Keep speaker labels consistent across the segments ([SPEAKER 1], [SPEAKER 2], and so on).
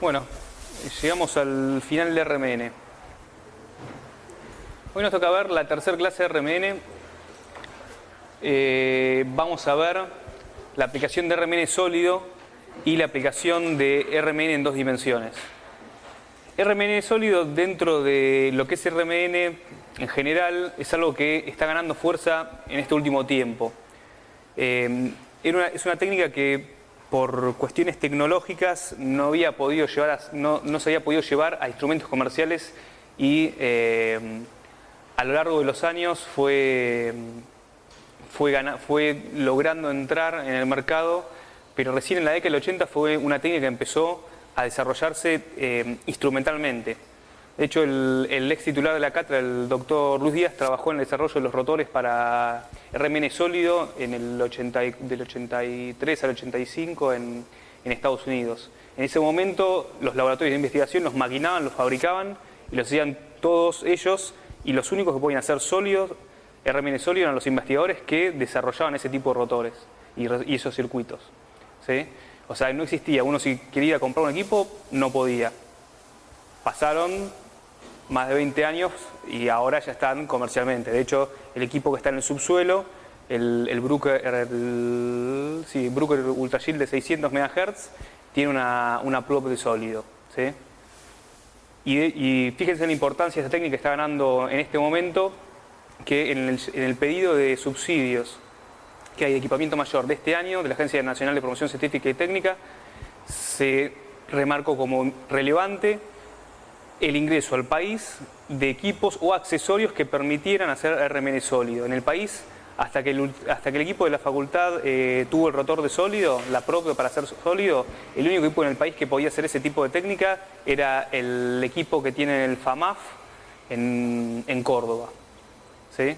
[SPEAKER 1] Bueno, llegamos al final de RMN. Hoy nos toca ver la tercera clase de RMN. Vamos a ver la aplicación de RMN sólido y la aplicación de RMN en dos dimensiones. RMN sólido, dentro de lo que es RMN en general, es algo que está ganando fuerza en este último tiempo. Es una técnica que por cuestiones tecnológicas no se había podido llevar a instrumentos comerciales y a lo largo de los años fue logrando entrar en el mercado, pero recién en la década del 80 fue una técnica que empezó a desarrollarse instrumentalmente. De hecho, el ex titular de la cátedra, el doctor Luis Díaz, trabajó en el desarrollo de los rotores para RMN sólido del 83 al 85 en Estados Unidos. En ese momento, los laboratorios de investigación los maquinaban, los fabricaban y los hacían todos ellos, y los únicos que podían hacer sólidos, RMN sólido, eran los investigadores que desarrollaban ese tipo de rotores y esos circuitos, ¿sí? O sea, no existía. Uno, si quería comprar un equipo, no podía. Pasaron más de 20 años y ahora ya están comercialmente. De hecho, el equipo que está en el subsuelo, el Bruker Ultra Shield de 600 MHz, tiene una prop de sólido, ¿sí? Y fíjense en la importancia de esta técnica que está ganando en este momento, que en el pedido de subsidios que hay de equipamiento mayor de este año, de la Agencia Nacional de Promoción Científica y Técnica, se remarcó como relevante el ingreso al país de equipos o accesorios que permitieran hacer RMN sólido. En el país, hasta que el equipo de la facultad tuvo el rotor de sólido, la propia para hacer sólido, el único equipo en el país que podía hacer ese tipo de técnica era el equipo que tiene el FAMAF en Córdoba, ¿sí?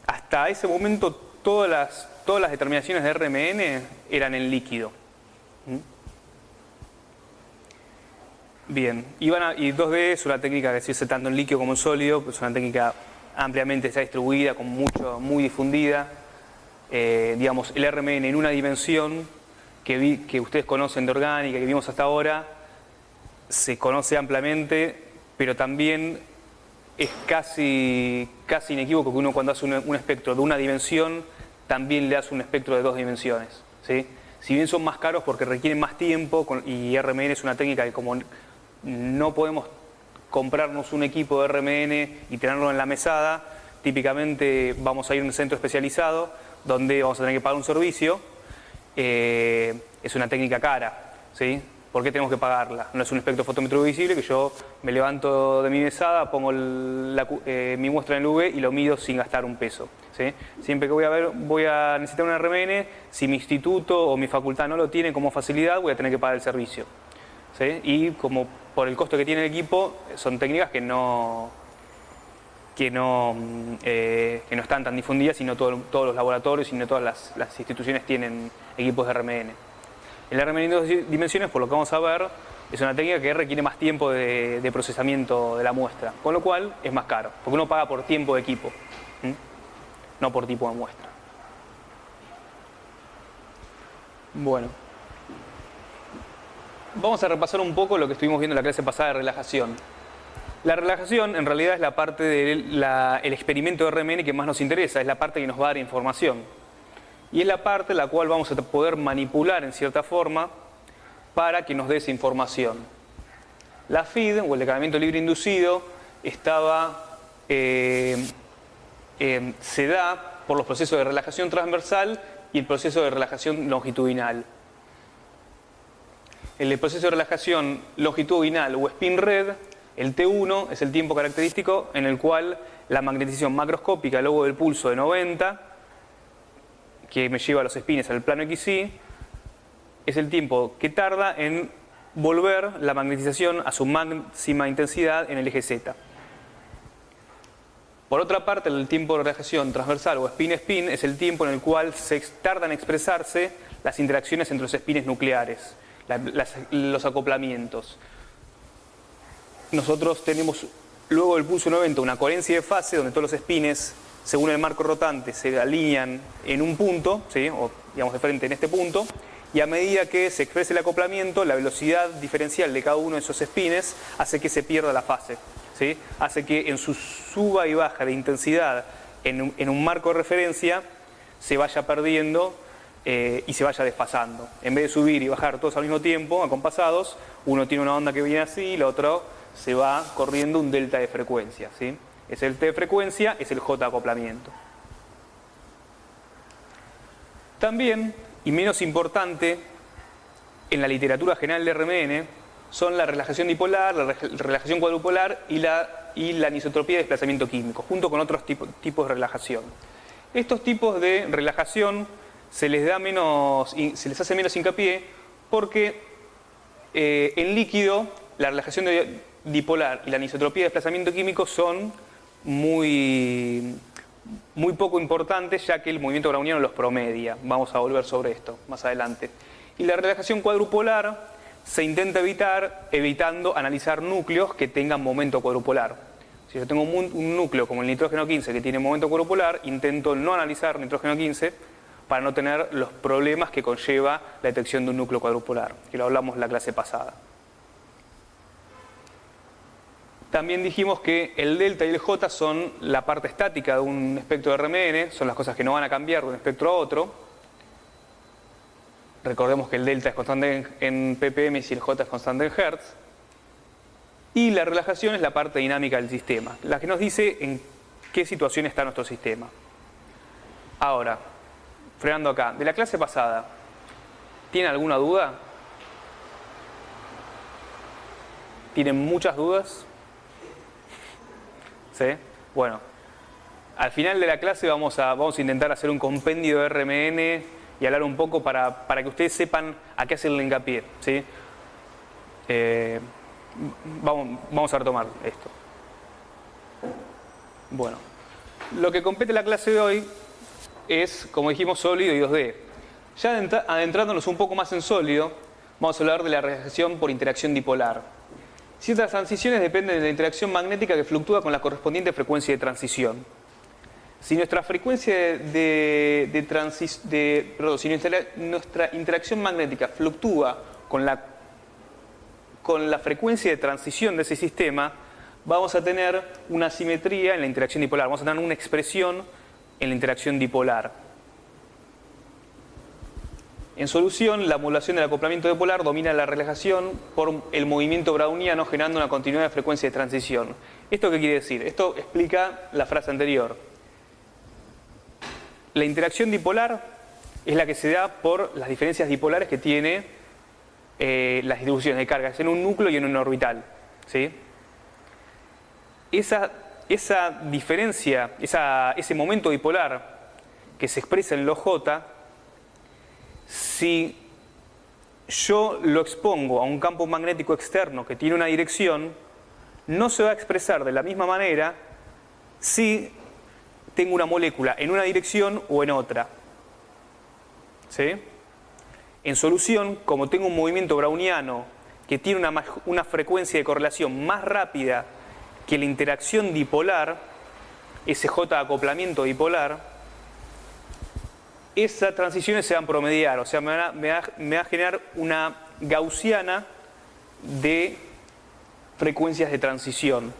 [SPEAKER 1] Hasta ese momento todas las determinaciones de RMN eran en líquido. Bien, y 2D es una técnica que se hace tanto en líquido como en sólido, es una técnica ampliamente ya distribuida, muy difundida. Digamos, el RMN en una dimensión que ustedes conocen de orgánica, que vimos hasta ahora, se conoce ampliamente, pero también es casi inequívoco que uno, cuando hace un espectro de una dimensión, también le hace un espectro de dos dimensiones, ¿sí? Si bien son más caros porque requieren más tiempo, y RMN es una técnica que, como no podemos comprarnos un equipo de RMN y tenerlo en la mesada, típicamente vamos a ir a un centro especializado donde vamos a tener que pagar un servicio. Es una técnica cara, ¿sí? ¿Por qué tenemos que pagarla? No es un espectro fotómetro visible que yo me levanto de mi mesada, pongo mi muestra en el UV y lo mido sin gastar un peso, ¿sí? Siempre que voy a necesitar un RMN, si mi instituto o mi facultad no lo tiene como facilidad, voy a tener que pagar el servicio, ¿sí? Y como por el costo que tiene el equipo, son técnicas que no están tan difundidas, y no todos los laboratorios y no todas las instituciones tienen equipos de RMN. El RMN en dos dimensiones, por lo que vamos a ver, es una técnica que requiere más tiempo de procesamiento de la muestra, con lo cual es más caro, porque uno paga por tiempo de equipo, no por tipo de muestra. Bueno, vamos a repasar un poco lo que estuvimos viendo en la clase pasada de relajación. La relajación en realidad es la parte del experimento de RMN que más nos interesa, es la parte que nos va a dar información. Y es la parte la cual vamos a poder manipular en cierta forma para que nos dé esa información. La FID, o el decalamiento libre inducido, se da por los procesos de relajación transversal y el proceso de relajación longitudinal. El proceso de relajación longitudinal o spin red, el T1, es el tiempo característico en el cual la magnetización macroscópica luego del pulso de 90, que me lleva a los spines al plano XY, es el tiempo que tarda en volver la magnetización a su máxima intensidad en el eje Z. Por otra parte, el tiempo de relajación transversal o spin-spin es el tiempo en el cual tardan en expresarse las interacciones entre los spines nucleares, los acoplamientos. Nosotros tenemos luego del pulso 90 una coherencia de fase donde todos los spines, según el marco rotante, se alinean en un punto, ¿sí? O digamos de frente en este punto, Y a medida que se expresa el acoplamiento, la velocidad diferencial de cada uno de esos espines hace que se pierda la fase, ¿sí? Hace que en su suba y baja de intensidad en un marco de referencia se vaya perdiendo y se vaya desfasando. En vez de subir y bajar todos al mismo tiempo, acompasados, uno tiene una onda que viene así y el otro se va corriendo un delta de frecuencia, ¿sí? Ese delta de frecuencia es el J acoplamiento. También, y menos importante, en la literatura general de RMN, son la relajación dipolar, la relajación cuadrupolar y la anisotropía de desplazamiento químico, junto con otros tipos de relajación. Estos tipos de relajación se les hace menos hincapié porque en líquido la relajación dipolar y la anisotropía de desplazamiento químico son muy poco importantes, ya que el movimiento browniano los promedia. Vamos a volver sobre esto más adelante. Y la relajación cuadrupolar se intenta evitar evitando analizar núcleos que tengan momento cuadrupolar. Si yo tengo un núcleo como el nitrógeno 15 que tiene momento cuadrupolar, intento no analizar nitrógeno 15 para no tener los problemas que conlleva la detección de un núcleo cuadrupolar, que lo hablamos en la clase pasada. También dijimos que el delta y el J son la parte estática de un espectro de RMN, son las cosas que no van a cambiar de un espectro a otro. Recordemos que el delta es constante en ppm y el J es constante en Hertz. Y la relajación es la parte dinámica del sistema, la que nos dice en qué situación está nuestro sistema. Ahora, frenando acá, de la clase pasada, ¿tienen alguna duda? ¿Tienen muchas dudas? ¿Sí? Bueno, al final de la clase vamos a intentar hacer un compendio de RMN y hablar un poco para que ustedes sepan a qué hacerle hincapié, ¿sí? Vamos a retomar esto. Bueno, lo que compete la clase de hoy es, como dijimos, sólido y 2D. Ya adentrándonos un poco más en sólido, vamos a hablar de la relajación por interacción dipolar. Ciertas transiciones dependen de la interacción magnética que fluctúa con la correspondiente frecuencia de transición. Si nuestra frecuencia si nuestra interacción magnética fluctúa con la frecuencia de transición de ese sistema, vamos a tener una asimetría en la interacción dipolar, vamos a tener una expresión en la interacción dipolar. En solución, la modulación del acoplamiento dipolar domina la relajación por el movimiento browniano, generando una continuidad de frecuencia de transición. ¿Esto qué quiere decir? Esto explica la frase anterior. La interacción dipolar es la que se da por las diferencias dipolares que tiene las distribuciones de cargas en un núcleo y en un orbital, ¿sí? Esa diferencia, ese momento dipolar que se expresa en los J, si yo lo expongo a un campo magnético externo que tiene una dirección, no se va a expresar de la misma manera si tengo una molécula en una dirección o en otra. ¿Sí? En solución, como tengo un movimiento browniano que tiene una frecuencia de correlación más rápida que la interacción dipolar, ese J de acoplamiento dipolar, esas transiciones se van a promediar, o sea, me va a generar una gaussiana de frecuencias de transición.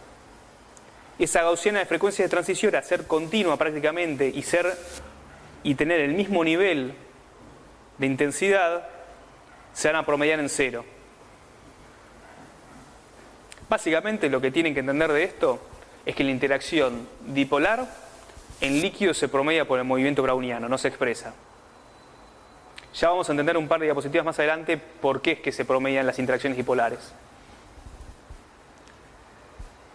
[SPEAKER 1] Esa gaussiana de frecuencias de transición, a ser continua prácticamente y tener el mismo nivel de intensidad, se van a promediar en cero. Básicamente lo que tienen que entender de esto es que la interacción dipolar en líquido se promedia por el movimiento browniano, no se expresa. Ya vamos a entender un par de diapositivas más adelante por qué es que se promedian las interacciones dipolares.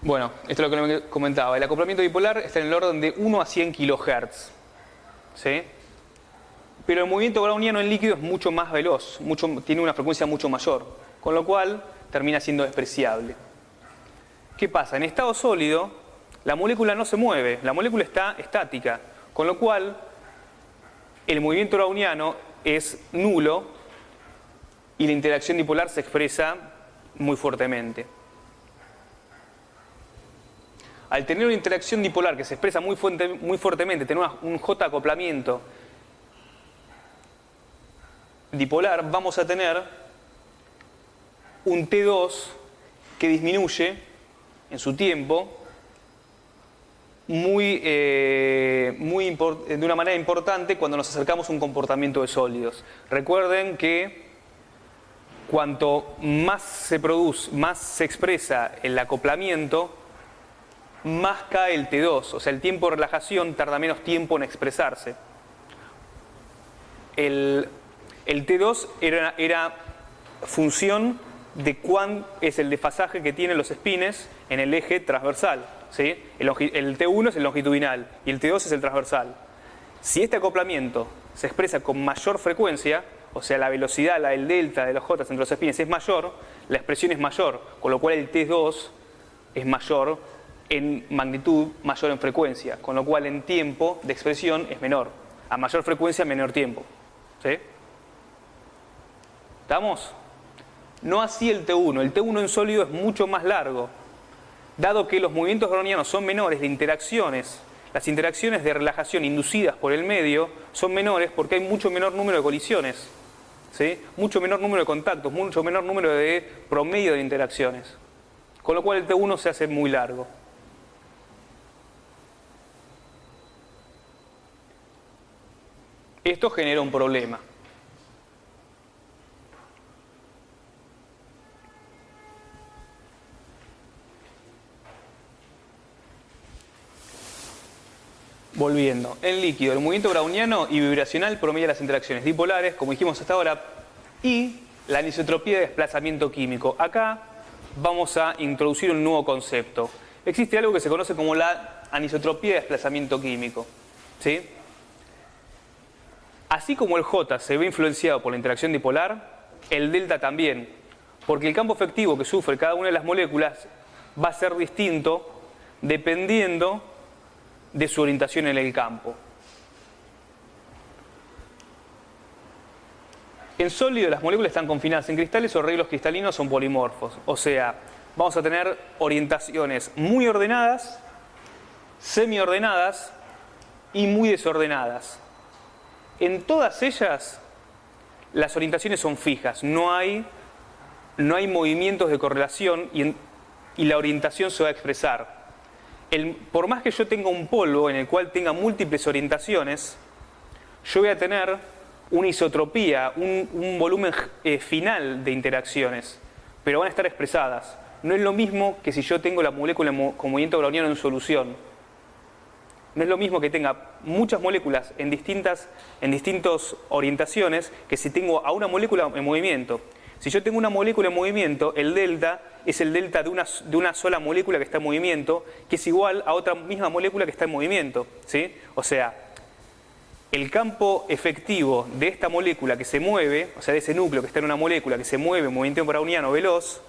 [SPEAKER 1] Bueno, esto es lo que les comentaba. El acoplamiento dipolar está en el orden de 1 a 100 kHz. ¿Sí? Pero el movimiento browniano en líquido es mucho más veloz, tiene una frecuencia mucho mayor, con lo cual termina siendo despreciable. ¿Qué pasa? En estado sólido, la molécula no se mueve, la molécula está estática, con lo cual el movimiento browniano es nulo y la interacción dipolar se expresa muy fuertemente. Al tener una interacción dipolar que se expresa muy fuertemente, tener un J acoplamiento dipolar vamos a tener un T2 que disminuye en su tiempo de una manera importante cuando nos acercamos a un comportamiento de sólidos. Recuerden que cuanto más se produce, más se expresa el acoplamiento, más cae el T2, o sea, el tiempo de relajación tarda menos tiempo en expresarse. El T2 era función de cuán es el desfasaje que tienen los espines en el eje transversal, ¿sí? El T1 es el longitudinal y el T2 es el transversal. Si este acoplamiento se expresa con mayor frecuencia, o sea, la velocidad, el delta de los J entre los espines es mayor, la expresión es mayor, con lo cual el T2 es mayor en magnitud, mayor en frecuencia, con lo cual en tiempo de expresión es menor. A mayor frecuencia, menor tiempo. ¿Sí? ¿Estamos? No así el T1. El T1 en sólido es mucho más largo. Dado que los movimientos brownianos son menores, las interacciones de relajación inducidas por el medio son menores porque hay mucho menor número de colisiones, ¿sí? Mucho menor número de contactos, mucho menor número de promedio de interacciones. Con lo cual el T1 se hace muy largo. Esto genera un problema. Volviendo, en líquido, el movimiento browniano y vibracional promedia las interacciones dipolares, como dijimos hasta ahora, y la anisotropía de desplazamiento químico. Acá vamos a introducir un nuevo concepto. Existe algo que se conoce como la anisotropía de desplazamiento químico, ¿sí? Así como el J se ve influenciado por la interacción dipolar, el delta también, porque el campo efectivo que sufre cada una de las moléculas va a ser distinto dependiendo de su orientación en el campo. En sólido las moléculas están confinadas en cristales o arreglos cristalinos son polimorfos, o sea, vamos a tener orientaciones muy ordenadas, semiordenadas y muy desordenadas. En todas ellas las orientaciones son fijas, no hay movimientos de correlación y la orientación se va a expresar. Por más que yo tenga un polvo en el cual tenga múltiples orientaciones, yo voy a tener una isotropía, un volumen final de interacciones, pero van a estar expresadas. No es lo mismo que si yo tengo la molécula con movimiento browniano en solución. No es lo mismo que tenga muchas moléculas en distintas orientaciones que si tengo a una molécula en movimiento. Si yo tengo una molécula en movimiento, el delta es el delta de una sola molécula que está en movimiento, que es igual a otra misma molécula que está en movimiento, ¿sí? O sea, el campo efectivo de esta molécula que se mueve, o sea, de ese núcleo que está en una molécula que se mueve en movimiento browniano veloz,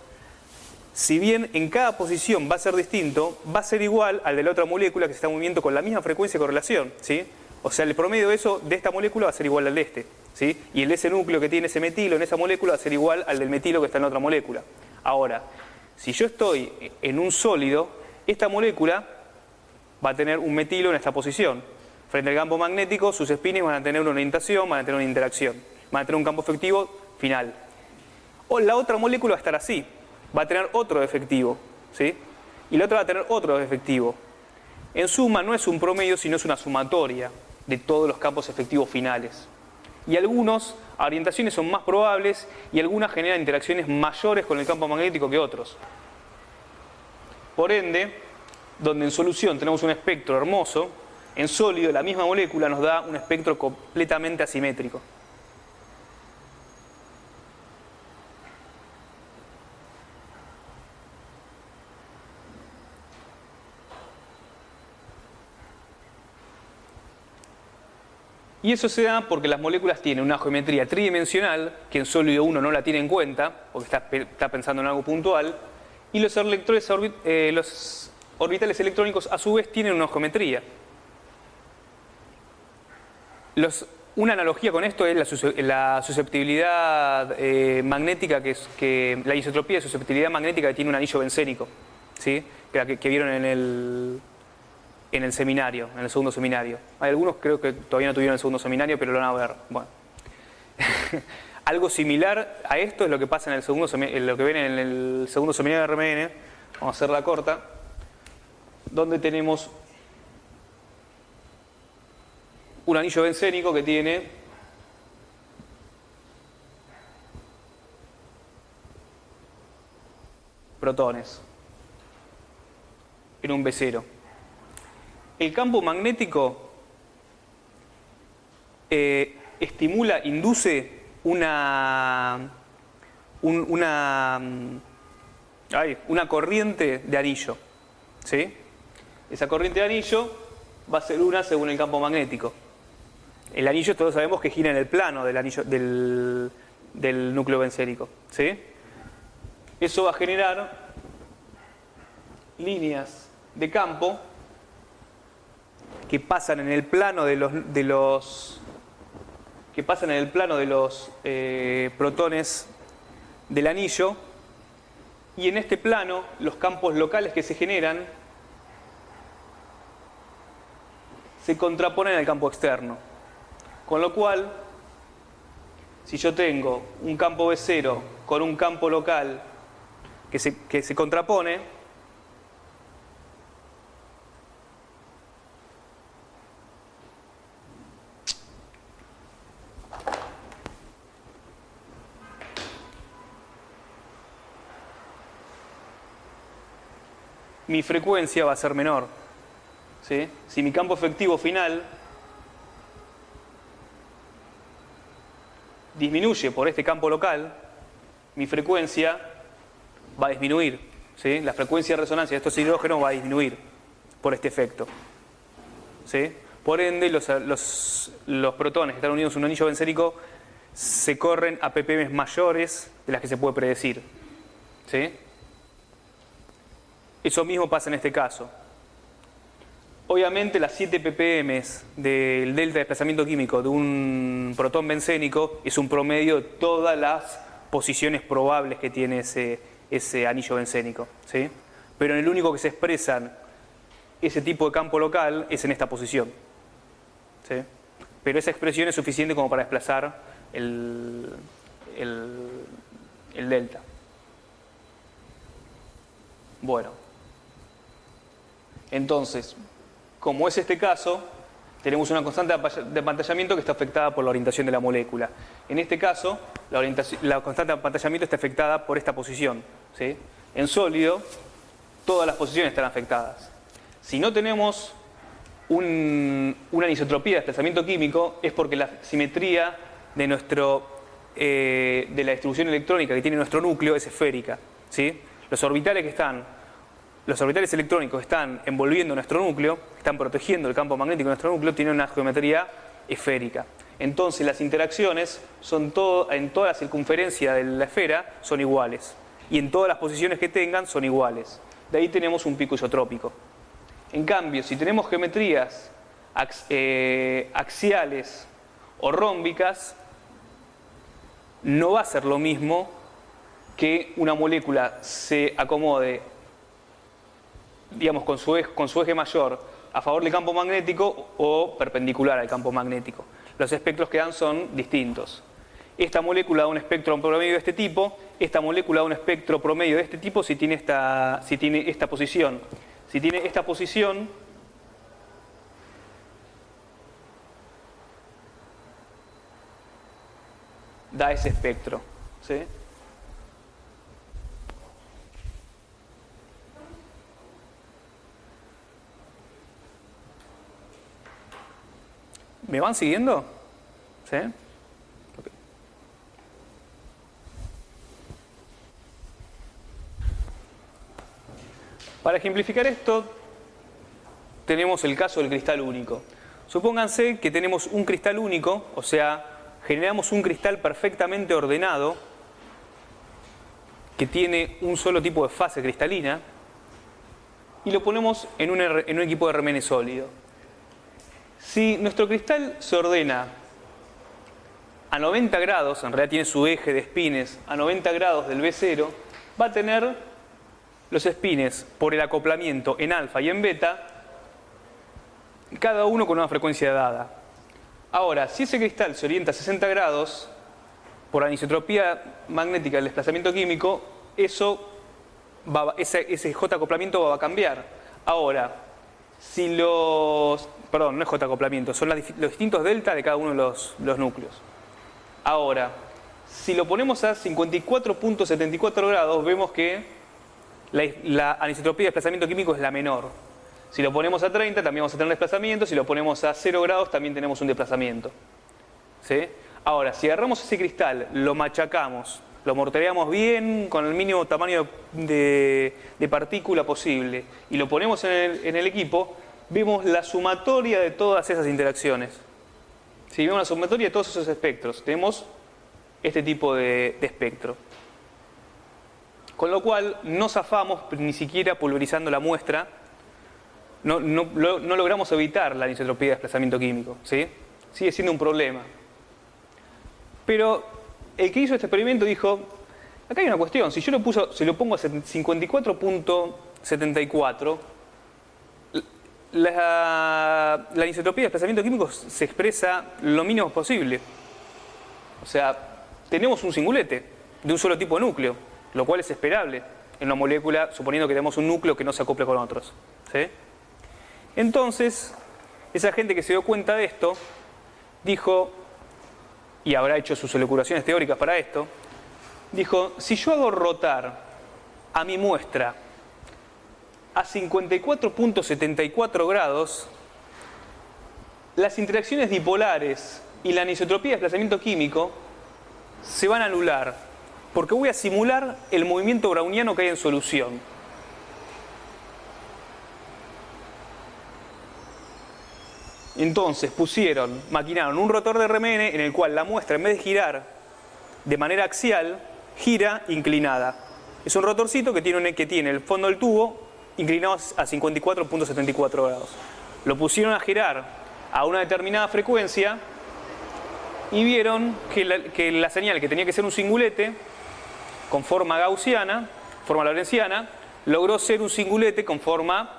[SPEAKER 1] si bien en cada posición va a ser distinto, va a ser igual al de la otra molécula que se está en movimiento con la misma frecuencia de correlación, ¿sí? O sea, el promedio de esta molécula va a ser igual al de este, ¿sí? Y el de ese núcleo que tiene ese metilo en esa molécula va a ser igual al del metilo que está en la otra molécula. Ahora, si yo estoy en un sólido, esta molécula va a tener un metilo en esta posición. Frente al campo magnético, sus espines van a tener una orientación, van a tener una interacción, van a tener un campo efectivo final. O la otra molécula va a estar así, va a tener otro efectivo, ¿sí? Y la otra va a tener otro efectivo. En suma, no es un promedio, sino es una sumatoria de todos los campos efectivos finales. Y algunas orientaciones son más probables y algunas generan interacciones mayores con el campo magnético que otros. Por ende, donde en solución tenemos un espectro hermoso, en sólido la misma molécula nos da un espectro completamente asimétrico. Y eso se da porque las moléculas tienen una geometría tridimensional, que en sólido 1 no la tiene en cuenta, porque está pensando en algo puntual, y los orbitales electrónicos a su vez tienen una geometría. Una analogía con esto es la susceptibilidad magnética, la isotropía de susceptibilidad magnética que tiene un anillo bencénico, ¿sí? que vieron en el seminario, en el segundo seminario. Hay algunos creo que todavía no tuvieron el segundo seminario, pero lo van a ver. Bueno. Algo similar a esto es lo que pasa en lo que ven en el segundo seminario de RMN. Vamos a hacerla corta. Donde tenemos un anillo bencénico que tiene protones en un B0. El campo magnético estimula, induce una corriente de anillo, ¿sí? Esa corriente de anillo va a ser una según el campo magnético. El anillo todos sabemos que gira en el plano del anillo del núcleo bencénico, ¿sí? Eso va a generar líneas de campo que pasan en el plano de los protones del anillo, y en este plano los campos locales que se generan se contraponen al campo externo. Con lo cual, si yo tengo un campo B0 con un campo local que se contrapone, mi frecuencia va a ser menor, ¿sí? Si mi campo efectivo final disminuye por este campo local, mi frecuencia va a disminuir, ¿sí? La frecuencia de resonancia de estos hidrógenos va a disminuir por este efecto, ¿sí? Por ende, los protones que están unidos en un anillo bencénico se corren a ppm mayores de las que se puede predecir, ¿sí? Eso mismo pasa en este caso. Obviamente las 7 ppm del delta de desplazamiento químico de un protón bencénico es un promedio de todas las posiciones probables que tiene ese anillo bencénico, ¿sí? Pero en el único que se expresan ese tipo de campo local es en esta posición, ¿sí? Pero esa expresión es suficiente como para desplazar el delta. Bueno, entonces, como es este caso, tenemos una constante de apantallamiento que está afectada por la orientación de la molécula. En este caso, la constante de apantallamiento está afectada por esta posición, ¿sí? En sólido, todas las posiciones están afectadas. Si no tenemos una anisotropía de desplazamiento químico, es porque la simetría de la distribución electrónica que tiene nuestro núcleo es esférica, ¿sí? Los orbitales electrónicos que están envolviendo nuestro núcleo, están protegiendo el campo magnético de nuestro núcleo, tienen una geometría esférica. Entonces las interacciones en toda la circunferencia de la esfera son iguales. Y en todas las posiciones que tengan son iguales. De ahí tenemos un pico isotrópico. En cambio, si tenemos geometrías axiales o rómbicas, no va a ser lo mismo que una molécula se acomode, digamos, con su eje mayor a favor del campo magnético o perpendicular al campo magnético. Los espectros que dan son distintos. Esta molécula da un espectro promedio de este tipo, esta molécula da un espectro promedio de este tipo si tiene esta posición. Si tiene esta posición, da ese espectro, ¿sí? ¿Me van siguiendo? ¿Sí? Okay. Para ejemplificar esto, tenemos el caso del cristal único. Supónganse que tenemos un cristal único, o sea, generamos un cristal perfectamente ordenado que tiene un solo tipo de fase cristalina y lo ponemos en un equipo de RMN sólido. Si nuestro cristal se ordena a 90 grados, en realidad tiene su eje de espines a 90 grados del B0, va a tener los espines por el acoplamiento en alfa y en beta, cada uno con una frecuencia dada. Ahora, si ese cristal se orienta a 60 grados, por la anisotropía magnética del desplazamiento químico, ese J acoplamiento va a cambiar. Ahora, si los... Perdón, no es J acoplamiento, son los distintos delta de cada uno de los núcleos. Ahora, si lo ponemos a 54.74 grados, vemos que la anisotropía de desplazamiento químico es la menor. Si lo ponemos a 30, también vamos a tener desplazamiento. Si lo ponemos a 0 grados, también tenemos un desplazamiento. ¿Sí? Ahora, si agarramos ese cristal, lo machacamos, lo mortereamos bien con el mínimo tamaño de partícula posible y lo ponemos en el equipo, vemos la sumatoria de todas esas interacciones. Si vemos la sumatoria de todos esos espectros, tenemos este tipo de espectro. Con lo cual no zafamos ni siquiera pulverizando la muestra, no logramos evitar la anisotropía de desplazamiento químico, ¿sí? Sigue siendo un problema. Pero el que hizo este experimento dijo, acá hay una cuestión, si yo lo pongo a 54.74, la anisotropía de desplazamiento químico se expresa lo mínimo posible. O sea, tenemos un singulete de un solo tipo de núcleo, lo cual es esperable en una molécula, suponiendo que tenemos un núcleo que no se acople con otros, ¿sí? Entonces, esa gente que se dio cuenta de esto, dijo, y habrá hecho sus elucubraciones teóricas para esto, dijo, si yo hago rotar a mi muestra a 54.74 grados, las interacciones dipolares y la anisotropía de desplazamiento químico se van a anular, porque voy a simular el movimiento browniano que hay en solución. Entonces maquinaron un rotor de RMN en el cual la muestra, en vez de girar de manera axial, gira inclinada. Es un rotorcito que tiene el fondo del tubo inclinado a 54.74 grados. Lo pusieron a girar a una determinada frecuencia y vieron que la señal, que tenía que ser un singulete con forma gaussiana, forma lorentziana, logró ser un singulete con forma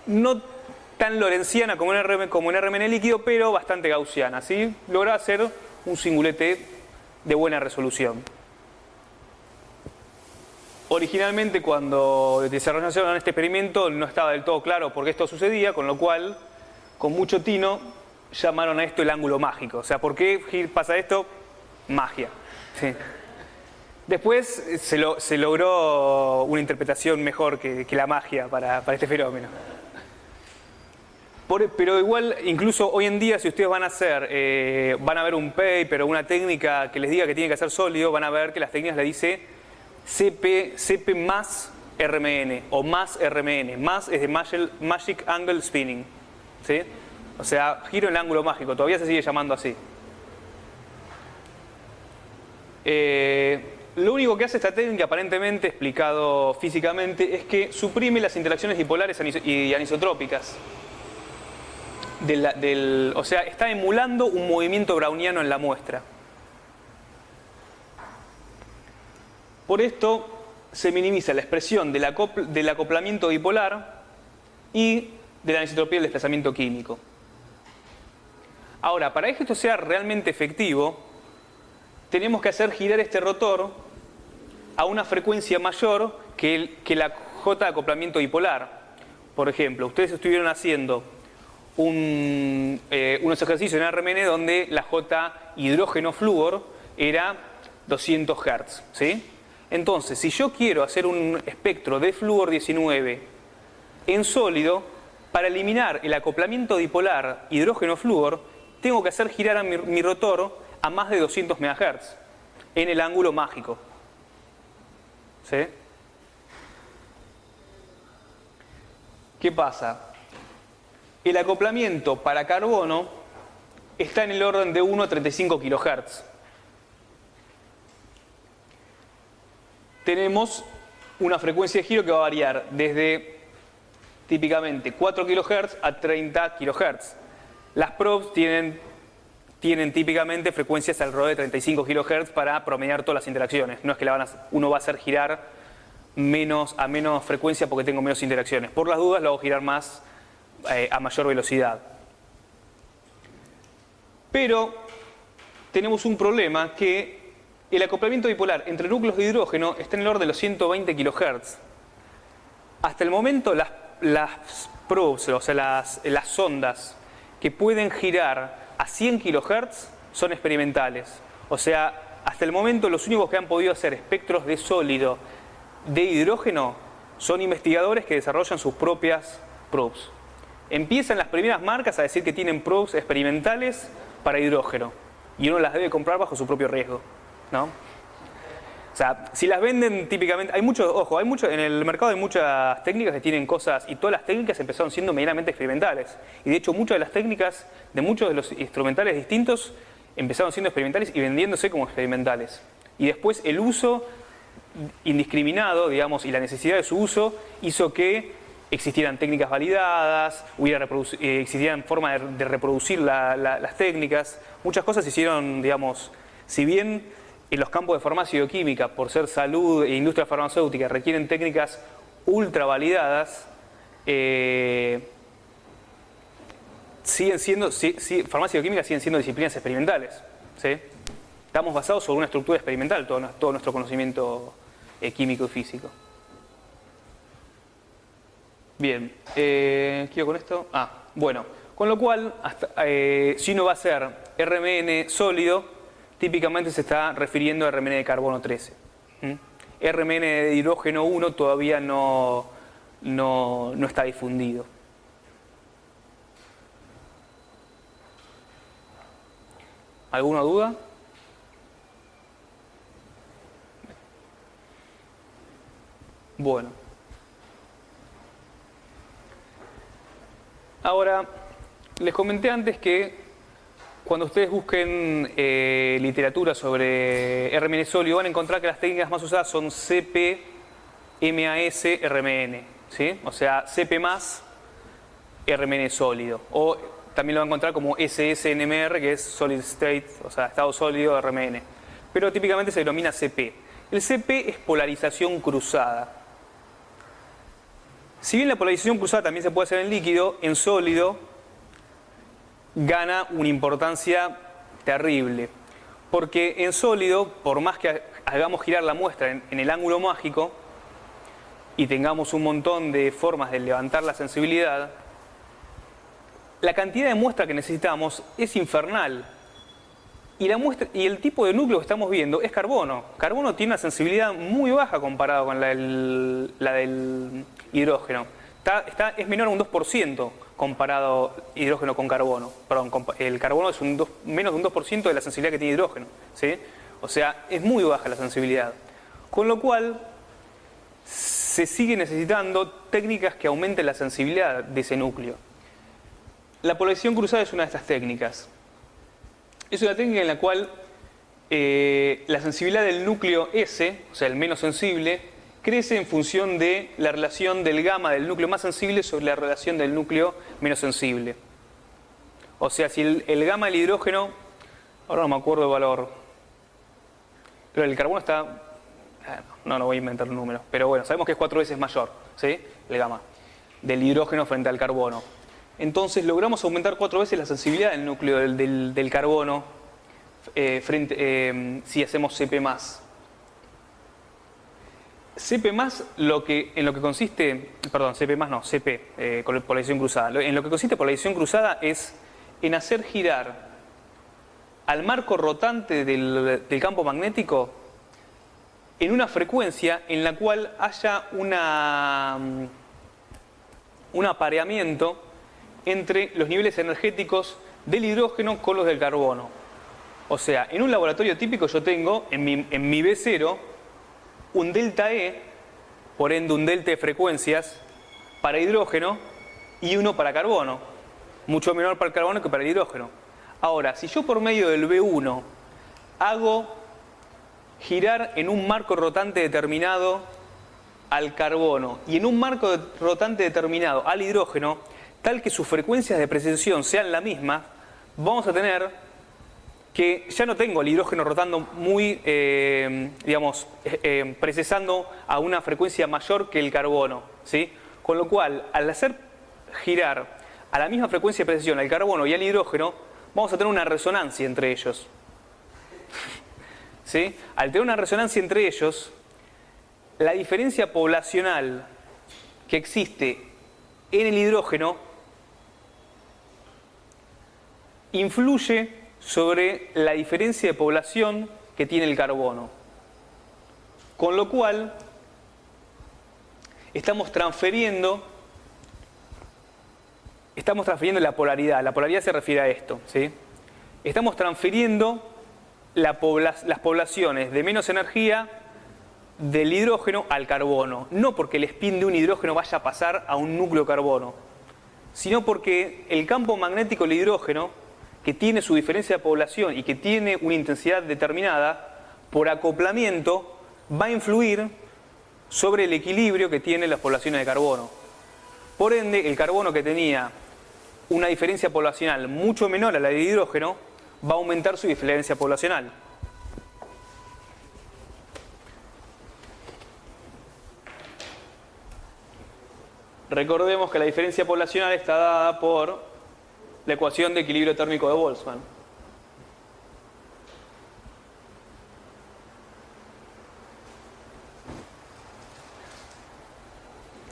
[SPEAKER 1] no tan lorentziana como un RMN líquido, pero bastante gaussiana, ¿sí? Logra ser un singulete de buena resolución. Originalmente, cuando desarrollaron este experimento, no estaba del todo claro por qué esto sucedía, con lo cual, con mucho tino, llamaron a esto el ángulo mágico. O sea, ¿por qué pasa esto? Magia. Sí. Después se logró una interpretación mejor que la magia para este fenómeno. Pero igual, incluso hoy en día, si ustedes van a ver un paper o una técnica que les diga que tiene que ser sólido, van a ver que las técnicas le dice CP más RMN o más RMN. Más es de Magic Angle Spinning, ¿sí? O sea, giro en el ángulo mágico, todavía se sigue llamando así. Lo único que hace esta técnica, aparentemente explicado físicamente, es que suprime las interacciones dipolares y anisotrópicas. O sea, está emulando un movimiento browniano en la muestra. Por esto se minimiza la expresión del acoplamiento dipolar y de la anisotropía del desplazamiento químico. Ahora, para que esto sea realmente efectivo, tenemos que hacer girar este rotor a una frecuencia mayor que la J de acoplamiento dipolar. Por ejemplo, ustedes estuvieron haciendo unos ejercicios en RMN donde la J hidrógeno flúor era 200 Hz, ¿sí? Entonces, si yo quiero hacer un espectro de flúor 19 en sólido, para eliminar el acoplamiento dipolar hidrógeno flúor, tengo que hacer girar a mi rotor a más de 200 MHz en el ángulo mágico, ¿sí? ¿Qué pasa? El acoplamiento para carbono está en el orden de 1 a 35 kHz. Tenemos una frecuencia de giro que va a variar desde típicamente 4 kHz a 30 kHz. Las probes tienen típicamente frecuencias alrededor de 35 kHz para promediar todas las interacciones. No es que uno va a hacer girar a menos frecuencia porque tengo menos interacciones. Por las dudas lo hago girar más a mayor velocidad. Pero tenemos un problema que el acoplamiento dipolar entre núcleos de hidrógeno está en el orden de los 120 kHz. Hasta el momento las probes, o sea, las sondas que pueden girar a 100 kHz son experimentales. O sea, hasta el momento los únicos que han podido hacer espectros de sólido de hidrógeno son investigadores que desarrollan sus propias probes. Empiezan las primeras marcas a decir que tienen probes experimentales para hidrógeno y uno las debe comprar bajo su propio riesgo, ¿no? O sea, si las venden típicamente, hay mucho, ojo, en el mercado hay muchas técnicas que tienen cosas, y todas las técnicas empezaron siendo medianamente experimentales. Y de hecho muchas de las técnicas de muchos de los instrumentales distintos empezaron siendo experimentales y vendiéndose como experimentales. Y después el uso indiscriminado, digamos, y la necesidad de su uso hizo que existieran técnicas validadas, existieran formas de reproducir las técnicas. Muchas cosas se hicieron, digamos, si bien en los campos de farmacia y bioquímica, por ser salud e industria farmacéutica, requieren técnicas ultra validadas, farmacia y bioquímica siguen siendo disciplinas experimentales, ¿sí? Estamos basados sobre una estructura experimental, todo nuestro conocimiento químico y físico. Bien, ¿qué hago con esto? Bueno, con lo cual, si uno va a hacer RMN sólido, típicamente se está refiriendo a RMN de carbono 13. RMN de hidrógeno 1 todavía no está difundido. ¿Alguna duda? Bueno. Ahora, les comenté antes que cuando ustedes busquen literatura sobre RMN sólido van a encontrar que las técnicas más usadas son CP, MAS, RMN, ¿sí? O sea, CP más RMN sólido. O también lo van a encontrar como SSNMR, que es Solid State, o sea, estado sólido RMN. Pero típicamente se denomina CP. El CP es polarización cruzada. Si bien la polarización cruzada también se puede hacer en líquido, en sólido gana una importancia terrible. Porque en sólido, por más que hagamos girar la muestra en el ángulo mágico y tengamos un montón de formas de levantar la sensibilidad, la cantidad de muestra que necesitamos es infernal. Y el tipo de núcleo que estamos viendo es carbono. Carbono tiene una sensibilidad muy baja comparado con la del hidrógeno. Es menor a un 2% comparado hidrógeno con carbono. Perdón, el carbono es menos de un 2% de la sensibilidad que tiene hidrógeno, ¿sí? O sea, es muy baja la sensibilidad. Con lo cual, se sigue necesitando técnicas que aumenten la sensibilidad de ese núcleo. La polarización cruzada es una de estas técnicas. Es una técnica en la cual la sensibilidad del núcleo S, o sea, el menos sensible, crece en función de la relación del gamma del núcleo más sensible sobre la relación del núcleo menos sensible. O sea, si el gamma del hidrógeno, ahora no me acuerdo el valor, pero el carbono está, no voy a inventar un número, pero bueno, sabemos que es 4 veces mayor, ¿sí? El gamma del hidrógeno frente al carbono. Entonces logramos aumentar 4 veces la sensibilidad del núcleo del carbono si hacemos CP+. CP+, en lo que consiste, perdón, CP+, no, CP, con polarización cruzada. En lo que consiste polarización cruzada es en hacer girar al marco rotante del campo magnético en una frecuencia en la cual haya un apareamiento entre los niveles energéticos del hidrógeno con los del carbono. O sea, en un laboratorio típico yo tengo en mi B0 un delta E, por ende un delta de frecuencias para hidrógeno y uno para carbono, mucho menor para el carbono que para el hidrógeno. Ahora, si yo por medio del B1 hago girar en un marco rotante determinado al carbono y en un marco rotante determinado al hidrógeno, tal que sus frecuencias de precesión sean la misma, vamos a tener que ya no tengo el hidrógeno rotando muy, precesando a una frecuencia mayor que el carbono, ¿sí? Con lo cual, al hacer girar a la misma frecuencia de precesión al carbono y al hidrógeno, vamos a tener una resonancia entre ellos. ¿sí? Al tener una resonancia entre ellos, la diferencia poblacional que existe en el hidrógeno influye sobre la diferencia de población que tiene el carbono. Con lo cual, estamos transfiriendo la polaridad. La polaridad se refiere a esto, ¿sí? Estamos transfiriendo las poblaciones de menos energía del hidrógeno al carbono. No porque el spin de un hidrógeno vaya a pasar a un núcleo carbono, sino porque el campo magnético del hidrógeno, que tiene su diferencia de población y que tiene una intensidad determinada, por acoplamiento va a influir sobre el equilibrio que tienen las poblaciones de carbono. Por ende, el carbono, que tenía una diferencia poblacional mucho menor a la del hidrógeno, va a aumentar su diferencia poblacional. Recordemos que la diferencia poblacional está dada por la ecuación de equilibrio térmico de Boltzmann.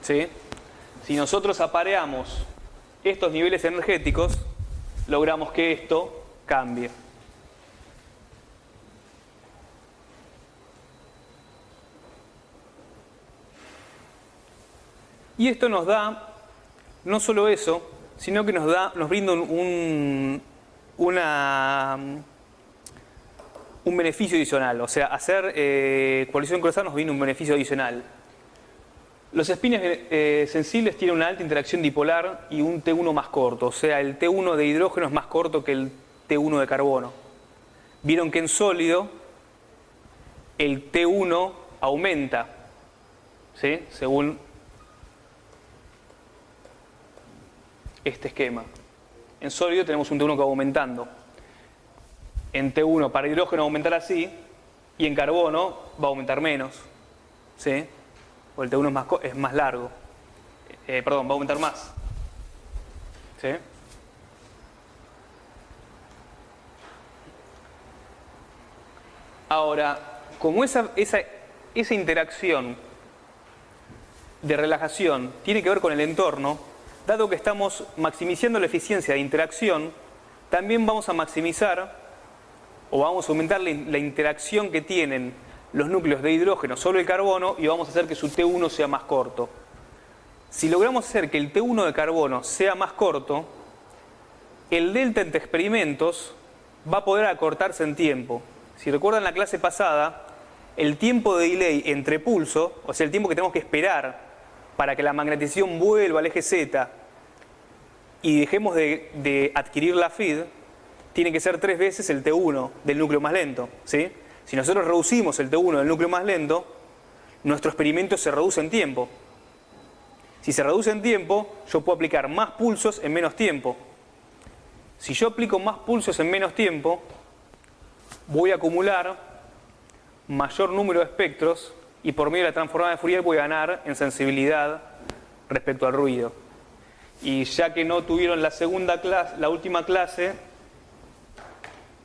[SPEAKER 1] ¿Sí? Si nosotros apareamos estos niveles energéticos, logramos que esto cambie. Y esto nos da, no solo eso, sino que nos brinda un beneficio adicional. O sea, hacer colisión cruzada nos brinda un beneficio adicional. Los espines sensibles tienen una alta interacción dipolar y un T1 más corto. O sea, el T1 de hidrógeno es más corto que el T1 de carbono. Vieron que en sólido el T1 aumenta, ¿sí? Según este esquema. En sólido tenemos un T1 que va aumentando. En T1 para hidrógeno va a aumentar así, y en carbono va a aumentar menos, ¿sí? O el T1 es más largo. Perdón, va a aumentar más, ¿sí? Ahora, como esa interacción de relajación tiene que ver con el entorno, dado que estamos maximizando la eficiencia de interacción, también vamos a maximizar o vamos a aumentar la interacción que tienen los núcleos de hidrógeno sobre el carbono y vamos a hacer que su T1 sea más corto. Si logramos hacer que el T1 de carbono sea más corto, el delta entre experimentos va a poder acortarse en tiempo. Si recuerdan la clase pasada, el tiempo de delay entre pulso, o sea, el tiempo que tenemos que esperar para que la magnetización vuelva al eje Z y dejemos de adquirir la feed, tiene que ser 3 veces el T1 del núcleo más lento, ¿sí? Si nosotros reducimos el T1 del núcleo más lento, nuestro experimento se reduce en tiempo. Si se reduce en tiempo, yo puedo aplicar más pulsos en menos tiempo. Si yo aplico más pulsos en menos tiempo, voy a acumular mayor número de espectros y por medio de la transformada de Fourier voy a ganar en sensibilidad respecto al ruido. Y ya que no tuvieron la última clase,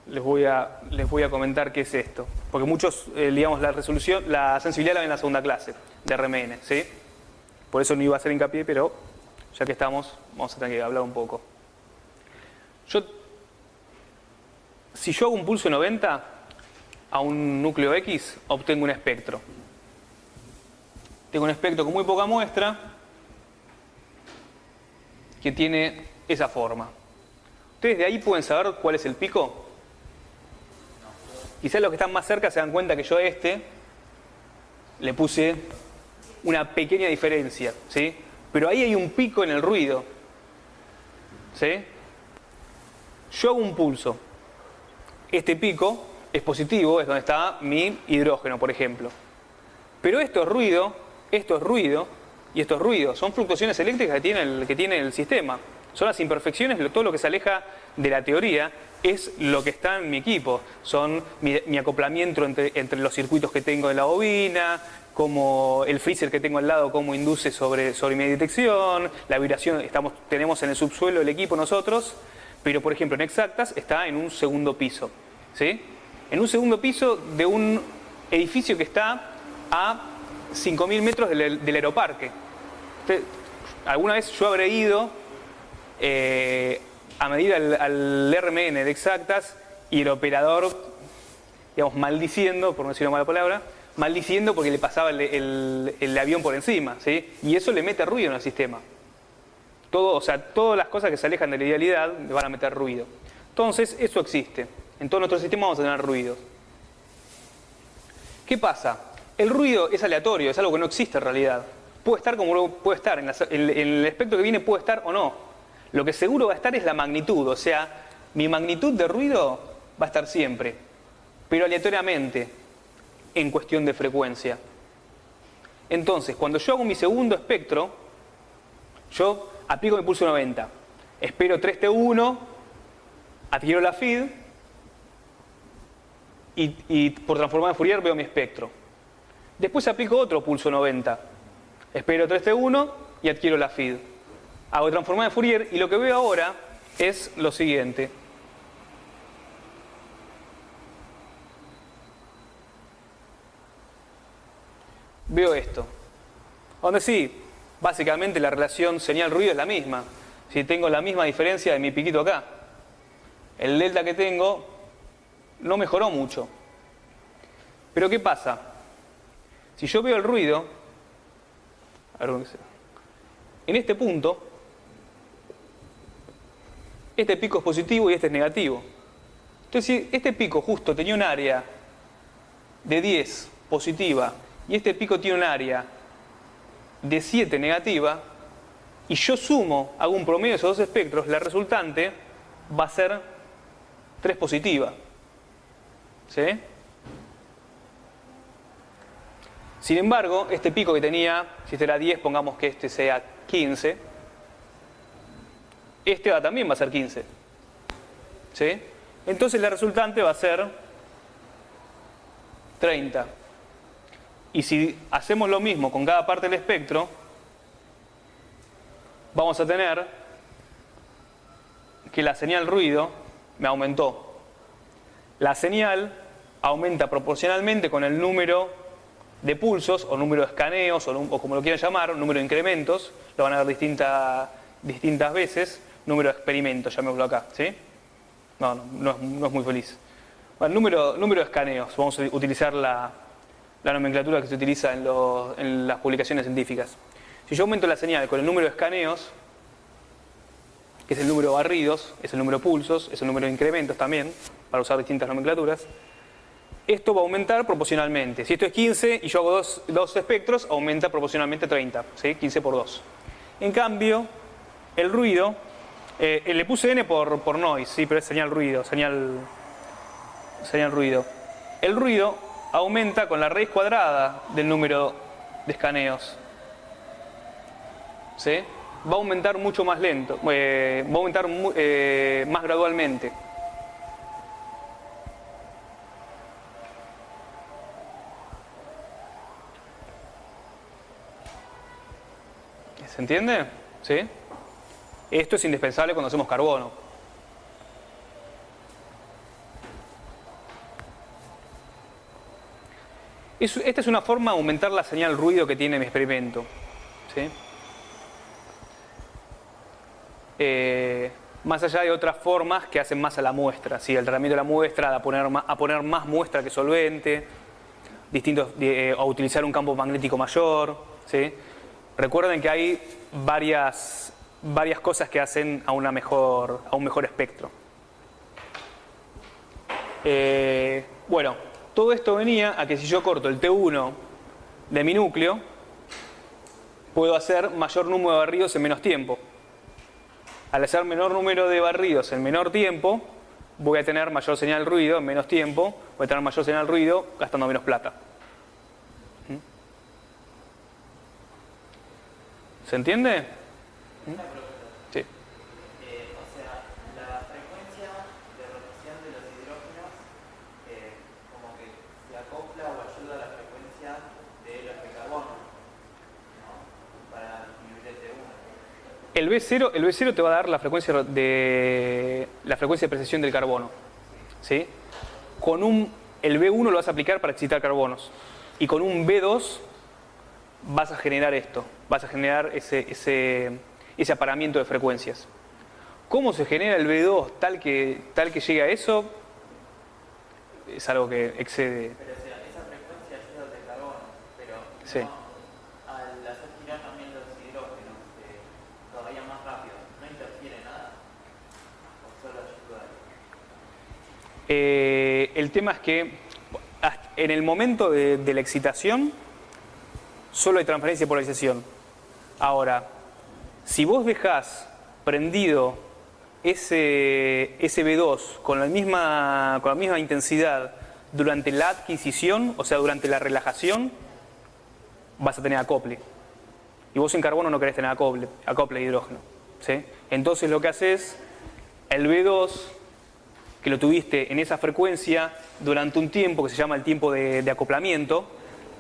[SPEAKER 1] les voy a comentar qué es esto. Porque muchos, digamos, la sensibilidad la ven en la segunda clase de RMN, ¿sí? Por eso no iba a hacer hincapié, pero ya que estamos, vamos a tener que hablar un poco. Si yo hago un pulso 90 a un núcleo X, obtengo un espectro. Tengo un espectro con muy poca muestra que tiene esa forma. ¿Ustedes de ahí pueden saber cuál es el pico? Quizás los que están más cerca se dan cuenta que yo a este le puse una pequeña diferencia, ¿sí? Pero ahí hay un pico en el ruido, ¿sí? Yo hago un pulso. Este pico es positivo, es donde está mi hidrógeno, por ejemplo. Pero esto es ruido y esto es ruido. Son fluctuaciones eléctricas que tiene el sistema. Son las imperfecciones, todo lo que se aleja de la teoría es lo que está en mi equipo. Son mi acoplamiento entre los circuitos que tengo de la bobina, como el freezer que tengo al lado, cómo induce sobre mi detección, la vibración, tenemos en el subsuelo el equipo nosotros, pero por ejemplo en exactas está en un segundo piso, ¿sí? en un segundo piso de un edificio que está a 5.000 metros del aeroparque. Alguna vez yo habré ido a medir al RMN de exactas y el operador, digamos, maldiciendo, por no decir una mala palabra, maldiciendo porque le pasaba el avión por encima, ¿sí? Y eso le mete ruido en el sistema. Todo, o sea, todas las cosas que se alejan de la idealidad le van a meter ruido. Entonces, eso existe. En todo nuestro sistema vamos a tener ruidos. ¿Qué pasa? El ruido es aleatorio, es algo que no existe en realidad. Puede estar como puede estar, en el espectro que viene puede estar o no. Lo que seguro va a estar es la magnitud, o sea, mi magnitud de ruido va a estar siempre, pero aleatoriamente, en cuestión de frecuencia. Entonces, cuando yo hago mi segundo espectro, yo aplico mi pulso 90, espero 3T1, adquiero la feed y por transformada de Fourier veo mi espectro. Después aplico otro pulso 90, espero 3T1 y adquiero la feed. Hago transformada de Fourier y lo que veo ahora es lo siguiente. Veo esto. Donde sí, básicamente la relación señal-ruido es la misma. Si tengo la misma diferencia de mi piquito acá. El delta que tengo no mejoró mucho. Pero ¿qué pasa? Si yo veo el ruido, a ver, en este punto, este pico es positivo y este es negativo. Entonces, si este pico justo tenía un área de 10 positiva y este pico tiene un área de 7 negativa, y yo sumo, hago un promedio de esos dos espectros, la resultante va a ser 3 positiva. ¿Sí? Sin embargo, este pico que tenía, si este era 10, pongamos que este sea 15, este también va a ser 15. ¿Sí? Entonces la resultante va a ser 30. Y si hacemos lo mismo con cada parte del espectro, vamos a tener que la señal ruido me aumentó. La señal aumenta proporcionalmente con el número de pulsos, o número de escaneos, o como lo quieran llamar, número de incrementos, lo van a ver distintas veces, número de experimentos, llamémoslo acá, ¿sí? No es muy feliz. Bueno, número de escaneos, vamos a utilizar la nomenclatura que se utiliza en las publicaciones científicas. Si yo aumento la señal con el número de escaneos, que es el número de barridos, es el número de pulsos, es el número de incrementos también, para usar distintas nomenclaturas, esto va a aumentar proporcionalmente. Si esto es 15 y yo hago dos espectros, aumenta proporcionalmente 30, ¿sí? 15 por 2. En cambio, el ruido, le puse n por noise, ¿sí? Pero es señal ruido, señal ruido. El ruido aumenta con la raíz cuadrada del número de escaneos. ¿Sí? Va a aumentar mucho más lento, va a aumentar más gradualmente. ¿Se entiende? ¿Sí? Esto es indispensable cuando hacemos carbono. Esta es una forma de aumentar la señal ruido que tiene mi experimento. ¿Sí? Más allá de otras formas que hacen más a la muestra, ¿sí? El tratamiento de la muestra, a poner más muestra que solvente, a utilizar un campo magnético mayor, ¿sí? Recuerden que hay varias cosas que hacen a un mejor espectro. Bueno, todo esto venía a que si yo corto el T1 de mi núcleo, puedo hacer mayor número de barridos en menos tiempo. Al hacer menor número de barridos en menor tiempo, voy a tener mayor señal ruido en menos tiempo, voy a tener mayor señal ruido gastando menos plata. ¿Se entiende? Sí.
[SPEAKER 2] O sea, la frecuencia de rotación de los hidrógenos como que se acopla o ayuda a la frecuencia de los de carbono, ¿no? Para disminuir el T1.
[SPEAKER 1] El B0 te va a dar la frecuencia de precesión del carbono, ¿sí? Con un el B1 lo vas a aplicar para excitar carbonos. Y con un B2 vas a generar esto, vas a generar ese aparamiento de frecuencias. ¿Cómo se genera el B2 tal que llegue a eso? Es algo que excede.
[SPEAKER 2] Pero o sea, esa frecuencia ayuda del carbono, pero
[SPEAKER 1] Sí.
[SPEAKER 2] no, al hacer girar también los hidrógenos todavía más rápido, ¿no interfiere nada? ¿O solo ayuda?
[SPEAKER 1] El tema es que en el momento de la excitación solo hay transferencia y polarización. Ahora, si vos dejás prendido ese B2 con la misma intensidad durante la adquisición, o sea, durante la relajación, vas a tener acople. Y vos en carbono no querés tener acople de hidrógeno, ¿sí? Entonces lo que haces, el B2, que lo tuviste en esa frecuencia durante un tiempo que se llama el tiempo de acoplamiento,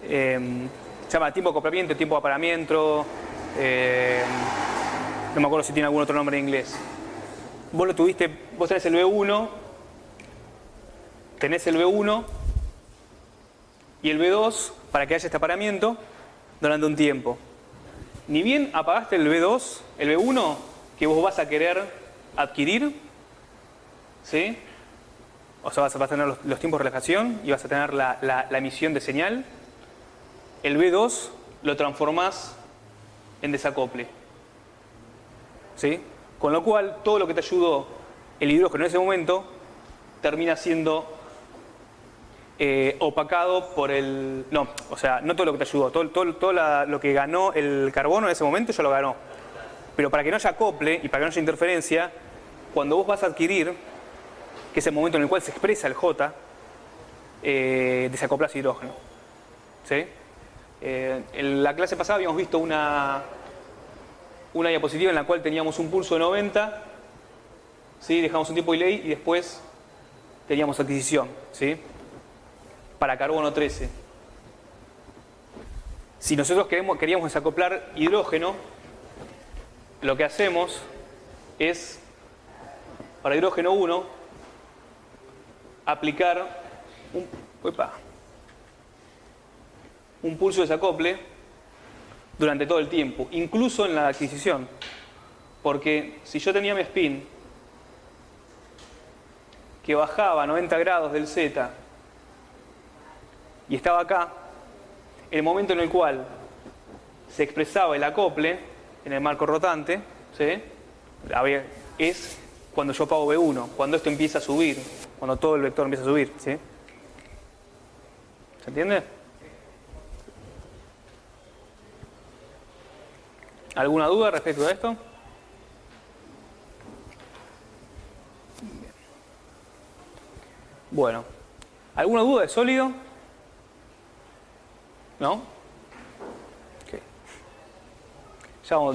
[SPEAKER 1] se llama tiempo de acoplamiento, tiempo de aparamiento, no me acuerdo si tiene algún otro nombre en inglés. Vos lo tuviste, vos tenés el B1 y el B2 para que haya este aparamiento durante un tiempo. Ni bien apagaste el B2, el B1 que vos vas a querer adquirir, ¿sí? O sea, vas a tener los tiempos de relajación y vas a tener la emisión de señal. El B2 lo transformás en desacople, ¿sí? Con lo cual, todo lo que te ayudó el hidrógeno en ese momento termina siendo opacado por el... No, o sea, no todo lo que te ayudó, todo lo que ganó el carbono en ese momento ya lo ganó. Pero para que no haya acople y para que no haya interferencia, cuando vos vas a adquirir, que es el momento en el cual se expresa el J, desacoplás hidrógeno, ¿sí? En la clase pasada habíamos visto una diapositiva en la cual teníamos un pulso de 90, ¿sí? Dejamos un tiempo de delay y después teníamos adquisición, ¿sí? Para carbono 13. Si nosotros queríamos desacoplar hidrógeno, lo que hacemos es, para hidrógeno 1, aplicar un pulso de desacople durante todo el tiempo, incluso en la adquisición. Porque si yo tenía mi spin que bajaba a 90 grados del Z y estaba acá, el momento en el cual se expresaba el acople en el marco rotante, ¿sí? Es cuando yo apago B1, cuando esto empieza a subir, cuando todo el vector empieza a subir, ¿sí? ¿Se entiende? ¿Alguna duda respecto a esto? Bueno, ¿alguna duda de sólido? ¿No? Okay.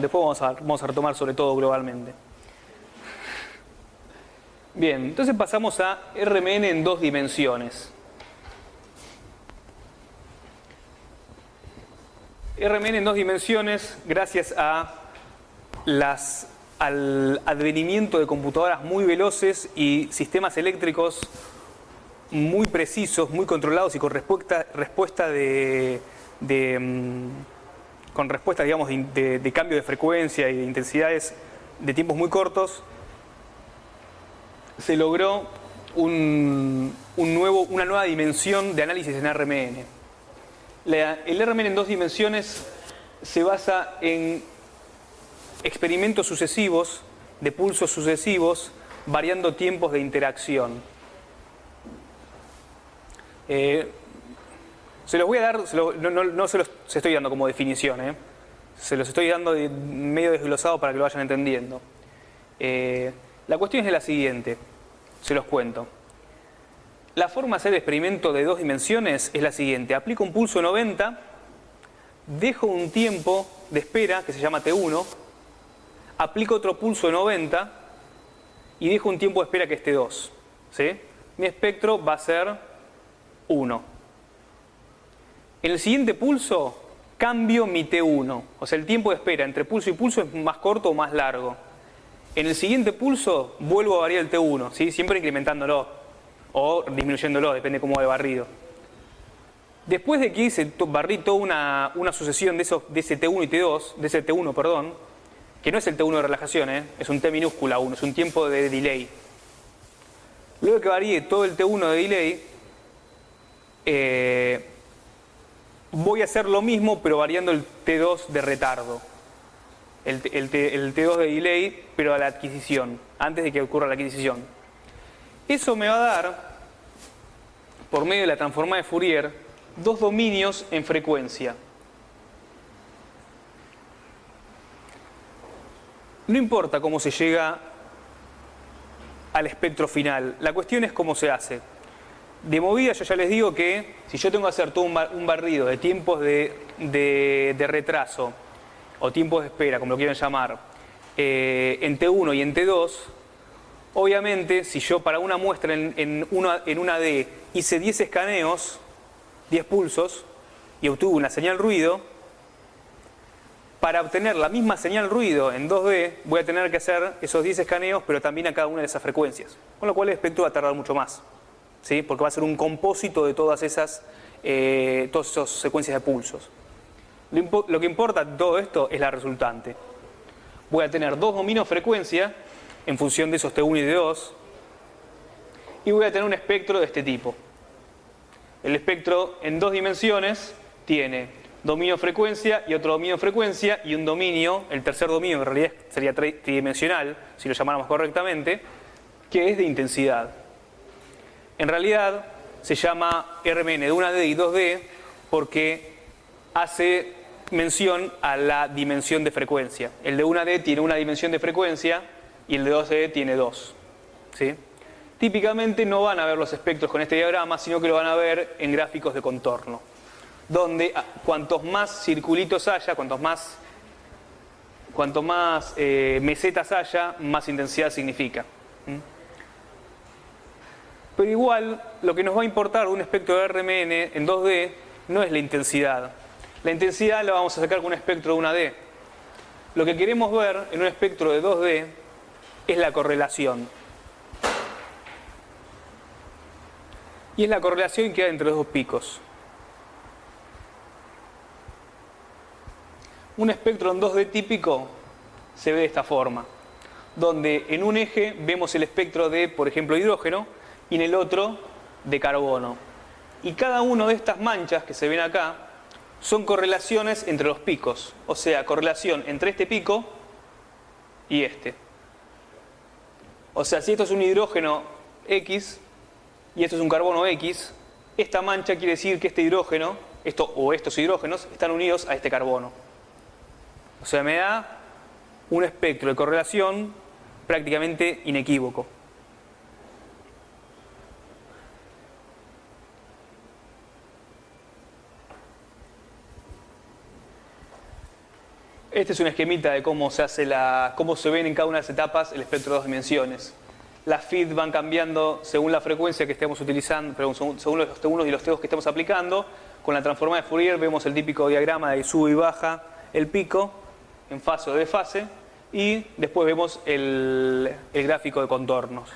[SPEAKER 1] Después vamos a retomar sobre todo globalmente. Bien, entonces pasamos a RMN en dos dimensiones. RMN en dos dimensiones gracias al advenimiento de computadoras muy veloces y sistemas eléctricos muy precisos, muy controlados y con respuestas, digamos, de cambio de frecuencia y de intensidades de tiempos muy cortos, se logró una nueva dimensión de análisis en RMN. El RMN en dos dimensiones se basa en experimentos sucesivos, de pulsos sucesivos, variando tiempos de interacción. Se los voy a dar, no se los estoy dando como definición, se los estoy dando medio desglosado para que lo vayan entendiendo. La cuestión es la siguiente, se los cuento. La forma de hacer el experimento de dos dimensiones es la siguiente: aplico un pulso 90, dejo un tiempo de espera que se llama T1, aplico otro pulso 90 y dejo un tiempo de espera que es T2, ¿sí? Mi espectro va a ser 1. En el siguiente pulso cambio mi T1, o sea, el tiempo de espera entre pulso y pulso es más corto o más largo. En el siguiente pulso vuelvo a variar el T1, ¿sí? Siempre incrementándolo. o disminuyéndolo, depende cómo va de barrido. Después de que barrí toda una sucesión de ese T1 y T2, de ese T1, perdón, que no es el T1 de relajación, es un T minúscula 1, es un tiempo de delay. Luego de que varíe todo el T1 de delay, voy a hacer lo mismo, pero variando el T2 de retardo. El T2 de delay, pero a la adquisición, antes de que ocurra la adquisición. Eso me va a dar, por medio de la transformada de Fourier, dos dominios en frecuencia. No importa cómo se llega al espectro final, la cuestión es cómo se hace. De movida yo ya les digo que si yo tengo que hacer todo un barrido de tiempos de retraso o tiempos de espera, como lo quieran llamar, en T1 y en T2, obviamente si yo para una muestra en una D hice 10 escaneos, 10 pulsos, y obtuve una señal ruido, para obtener la misma señal ruido en 2D voy a tener que hacer esos 10 escaneos, pero también a cada una de esas frecuencias, con lo cual el espectro va a tardar mucho más, ¿sí? Porque va a ser un compósito de todas esas secuencias de pulsos. Lo que importa de todo esto es la resultante. Voy a tener dos dominios frecuencia en función de esos T1 y T2, y voy a tener un espectro de este tipo. El espectro en dos dimensiones tiene dominio frecuencia y otro dominio frecuencia y un dominio, el tercer dominio en realidad sería tridimensional, si lo llamáramos correctamente, que es de intensidad. En realidad se llama RMN de 1D y 2D porque hace mención a la dimensión de frecuencia. El de 1D tiene una dimensión de frecuencia y el de 2D tiene dos, ¿sí? Típicamente no van a ver los espectros con este diagrama, sino que lo van a ver en gráficos de contorno, donde cuantos más circulitos haya, cuanto más mesetas haya, más intensidad significa. Pero igual, lo que nos va a importar de un espectro de RMN en 2D no es la intensidad. La intensidad la vamos a sacar con un espectro de 1D. Lo que queremos ver en un espectro de 2D es la correlación. Y es la correlación que hay entre los dos picos. Un espectro en 2D típico se ve de esta forma, donde en un eje vemos el espectro de, por ejemplo, hidrógeno, y en el otro de carbono. Y cada una de estas manchas que se ven acá son correlaciones entre los picos, o sea, correlación entre este pico y este. O sea, si esto es un hidrógeno X y esto es un carbono X, esta mancha quiere decir que este hidrógeno, estos hidrógenos, están unidos a este carbono. O sea, me da un espectro de correlación prácticamente inequívoco. Este es un esquemita de cómo se ven en cada una de las etapas el espectro de dos dimensiones. Las feed van cambiando según la frecuencia que estemos utilizando, según los T1 y los T2 que estemos aplicando. Con la transformada de Fourier vemos el típico diagrama de sube y baja el pico en fase o desfase, y después vemos el gráfico de contornos.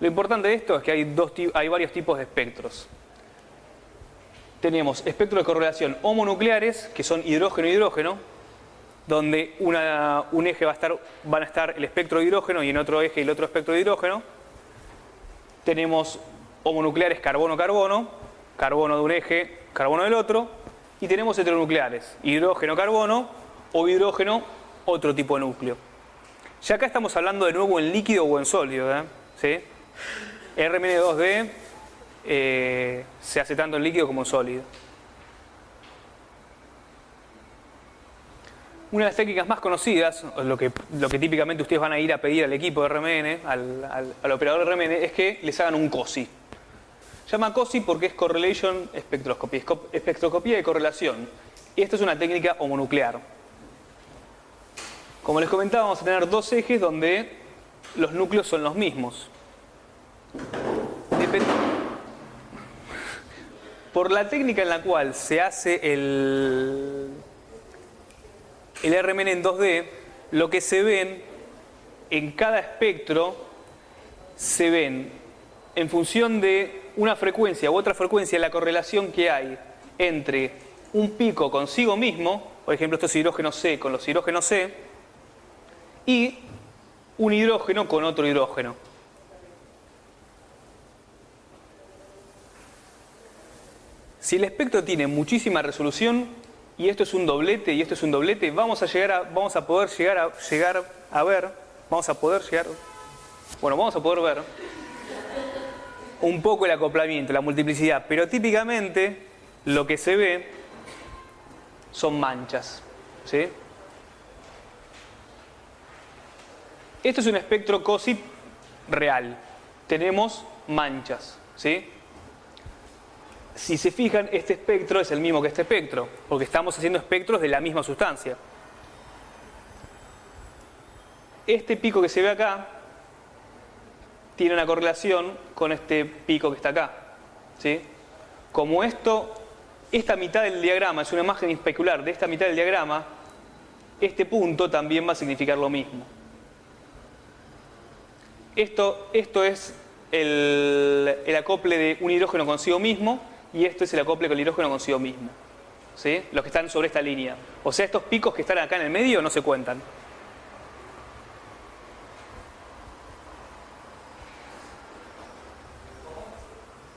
[SPEAKER 1] Lo importante de esto es que hay varios tipos de espectros. Tenemos espectros de correlación homonucleares, que son hidrógeno-hidrógeno, donde un eje van a estar el espectro de hidrógeno y en otro eje el otro espectro de hidrógeno. Tenemos homonucleares carbono-carbono, carbono de un eje, carbono del otro, y tenemos heteronucleares, hidrógeno-carbono o hidrógeno, otro tipo de núcleo. Ya acá estamos hablando de nuevo en líquido o en sólido, ¿sí? RMN2D se hace tanto en líquido como en sólido. Una de las técnicas más conocidas, lo que típicamente ustedes van a ir a pedir al equipo de RMN, al operador de RMN, es que les hagan un COSI. Llama COSI porque es Correlation Spectroscopy, espectroscopía de correlación. Y esta es una técnica homonuclear. Como les comentaba, vamos a tener dos ejes donde los núcleos son los mismos. Por la técnica en la cual se hace el RMN en 2D, lo que se ven en cada espectro, se ven en función de una frecuencia u otra frecuencia, la correlación que hay entre un pico consigo mismo, por ejemplo estos hidrógenos C con los hidrógenos C, y un hidrógeno con otro hidrógeno. Si el espectro tiene muchísima resolución, y esto es un doblete, y esto es un doblete, vamos a poder ver un poco el acoplamiento, la multiplicidad, pero típicamente lo que se ve son manchas, ¿sí? Esto es un espectro COSY real. Tenemos manchas, ¿sí? Si se fijan, este espectro es el mismo que este espectro, porque estamos haciendo espectros de la misma sustancia. Este pico que se ve acá tiene una correlación con este pico que está acá, ¿sí? Como esta mitad del diagrama es una imagen especular de esta mitad del diagrama, este punto también va a significar lo mismo. Esto es el acople de un hidrógeno consigo mismo, y esto es el acople con el hidrógeno consigo mismo, ¿sí? Los que están sobre esta línea. O sea, estos picos que están acá en el medio no se cuentan.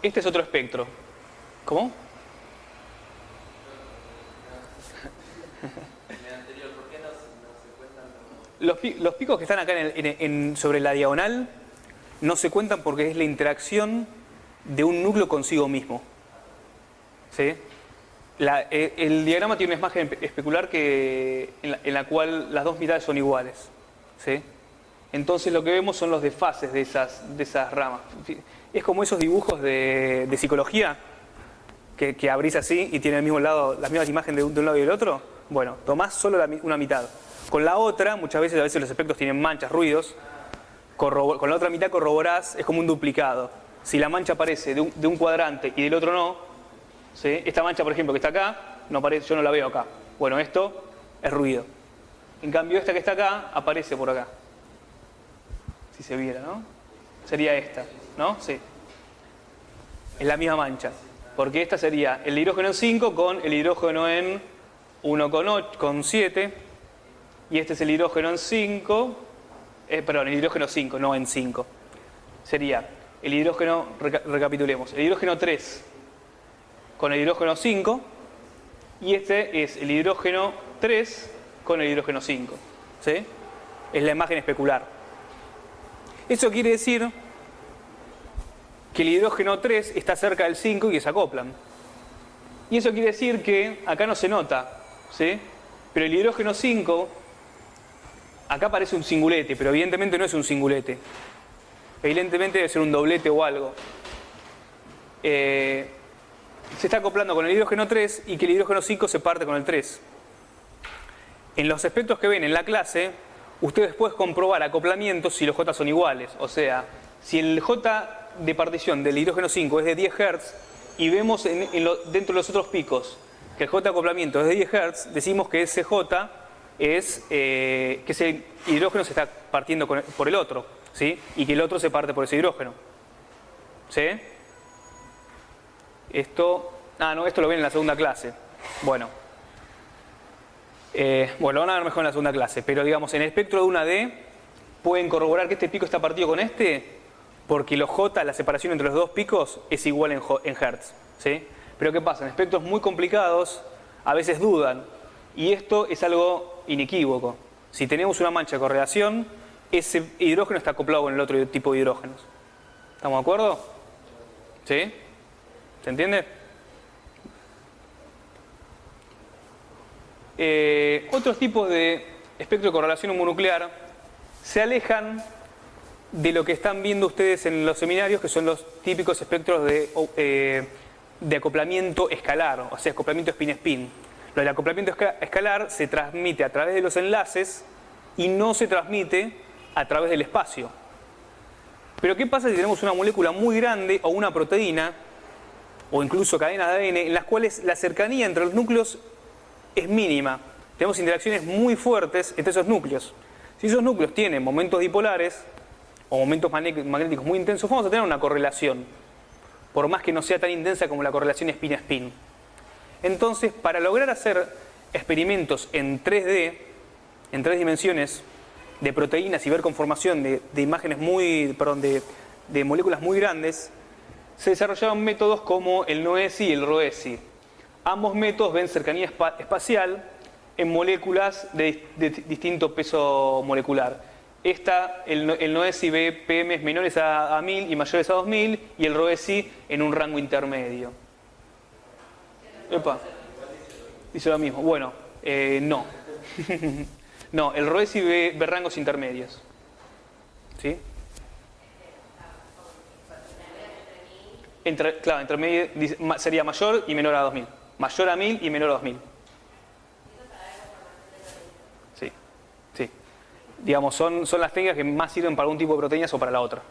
[SPEAKER 1] Este es otro espectro. ¿Cómo? Los picos que están acá sobre la diagonal no se cuentan porque es la interacción de un núcleo consigo mismo, ¿sí? El diagrama tiene una imagen especular en la cual las dos mitades son iguales, ¿sí? Entonces lo que vemos son los desfases de esas ramas. Es como esos dibujos de psicología que abrís así y tiene al mismo lado las mismas imágenes de un lado y del otro. Bueno, tomás solo una mitad. Con la otra, a veces los espectros tienen manchas, ruidos. Con la otra mitad corroborás, es como un duplicado. Si la mancha aparece de un cuadrante y del otro no, ¿sí? Esta mancha, por ejemplo, que está acá, no aparece, yo no la veo acá. Bueno, esto es ruido. En cambio, esta que está acá, aparece por acá. Si se viera, ¿no? Sería esta, ¿no? Sí. Es la misma mancha. Porque esta sería el hidrógeno en 5 con el hidrógeno en 1,7. Y este es el hidrógeno en 5. Perdón, el hidrógeno 5, no en 5. Sería el hidrógeno, recapitulemos, el hidrógeno 3 con el hidrógeno 5. Y este es el hidrógeno 3 con el hidrógeno 5. ¿Sí? Es la imagen especular. Eso quiere decir que el hidrógeno 3 está cerca del 5 y que se acoplan. Y eso quiere decir que acá no se nota, ¿sí? Pero el hidrógeno 5, acá parece un singulete, pero evidentemente no es un singulete. Evidentemente debe ser un doblete o algo. Se está acoplando con el hidrógeno 3 y que el hidrógeno 5 se parte con el 3. En los espectros que ven en la clase, ustedes pueden comprobar acoplamientos si los J son iguales. O sea, si el J de partición del hidrógeno 5 es de 10 Hz y vemos dentro de los otros picos que el J de acoplamiento es de 10 Hz, decimos que ese J es que ese hidrógeno se está partiendo por el otro, ¿sí? Y que el otro se parte por ese hidrógeno. ¿Sí? Esto lo ven en la segunda clase. Bueno, lo van a ver mejor en la segunda clase, pero digamos, en el espectro de una D pueden corroborar que este pico está partido con este, porque los J, la separación entre los dos picos es igual en Hertz, ¿sí? Pero ¿qué pasa? En espectros muy complicados a veces dudan, y esto es algo inequívoco. Si tenemos una mancha de correlación, ese hidrógeno está acoplado con el otro tipo de hidrógenos. ¿Estamos de acuerdo? ¿Sí? ¿Se entiende? Otros tipos de espectro de correlación homonuclear se alejan de lo que están viendo ustedes en los seminarios, que son los típicos espectros de acoplamiento escalar, o sea, acoplamiento spin-spin. Lo del acoplamiento escalar se transmite a través de los enlaces y no se transmite a través del espacio. Pero ¿qué pasa si tenemos una molécula muy grande o una proteína, o incluso cadenas de ADN, en las cuales la cercanía entre los núcleos es mínima? Tenemos interacciones muy fuertes entre esos núcleos. Si esos núcleos tienen momentos dipolares, o momentos magnéticos muy intensos, vamos a tener una correlación, por más que no sea tan intensa como la correlación spin-spin. Entonces, para lograr hacer experimentos en 3D, en 3 dimensiones, de proteínas y ver conformación de imágenes de moléculas muy grandes, se desarrollaron métodos como el NOESI y el ROESI. Ambos métodos ven cercanía espacial en moléculas de distinto peso molecular. El NOESI ve PM menores a 1000 y mayores a 2000, y el ROESI en un rango intermedio. Epa, dice lo mismo. Bueno, no. No, el ROESI ve rangos intermedios. ¿Sí? Claro, intermedio sería mayor y menor a 2000. Mayor a 1000 y menor a 2000. Sí, sí. Digamos, son las técnicas que más sirven para un tipo de proteínas o para la otra.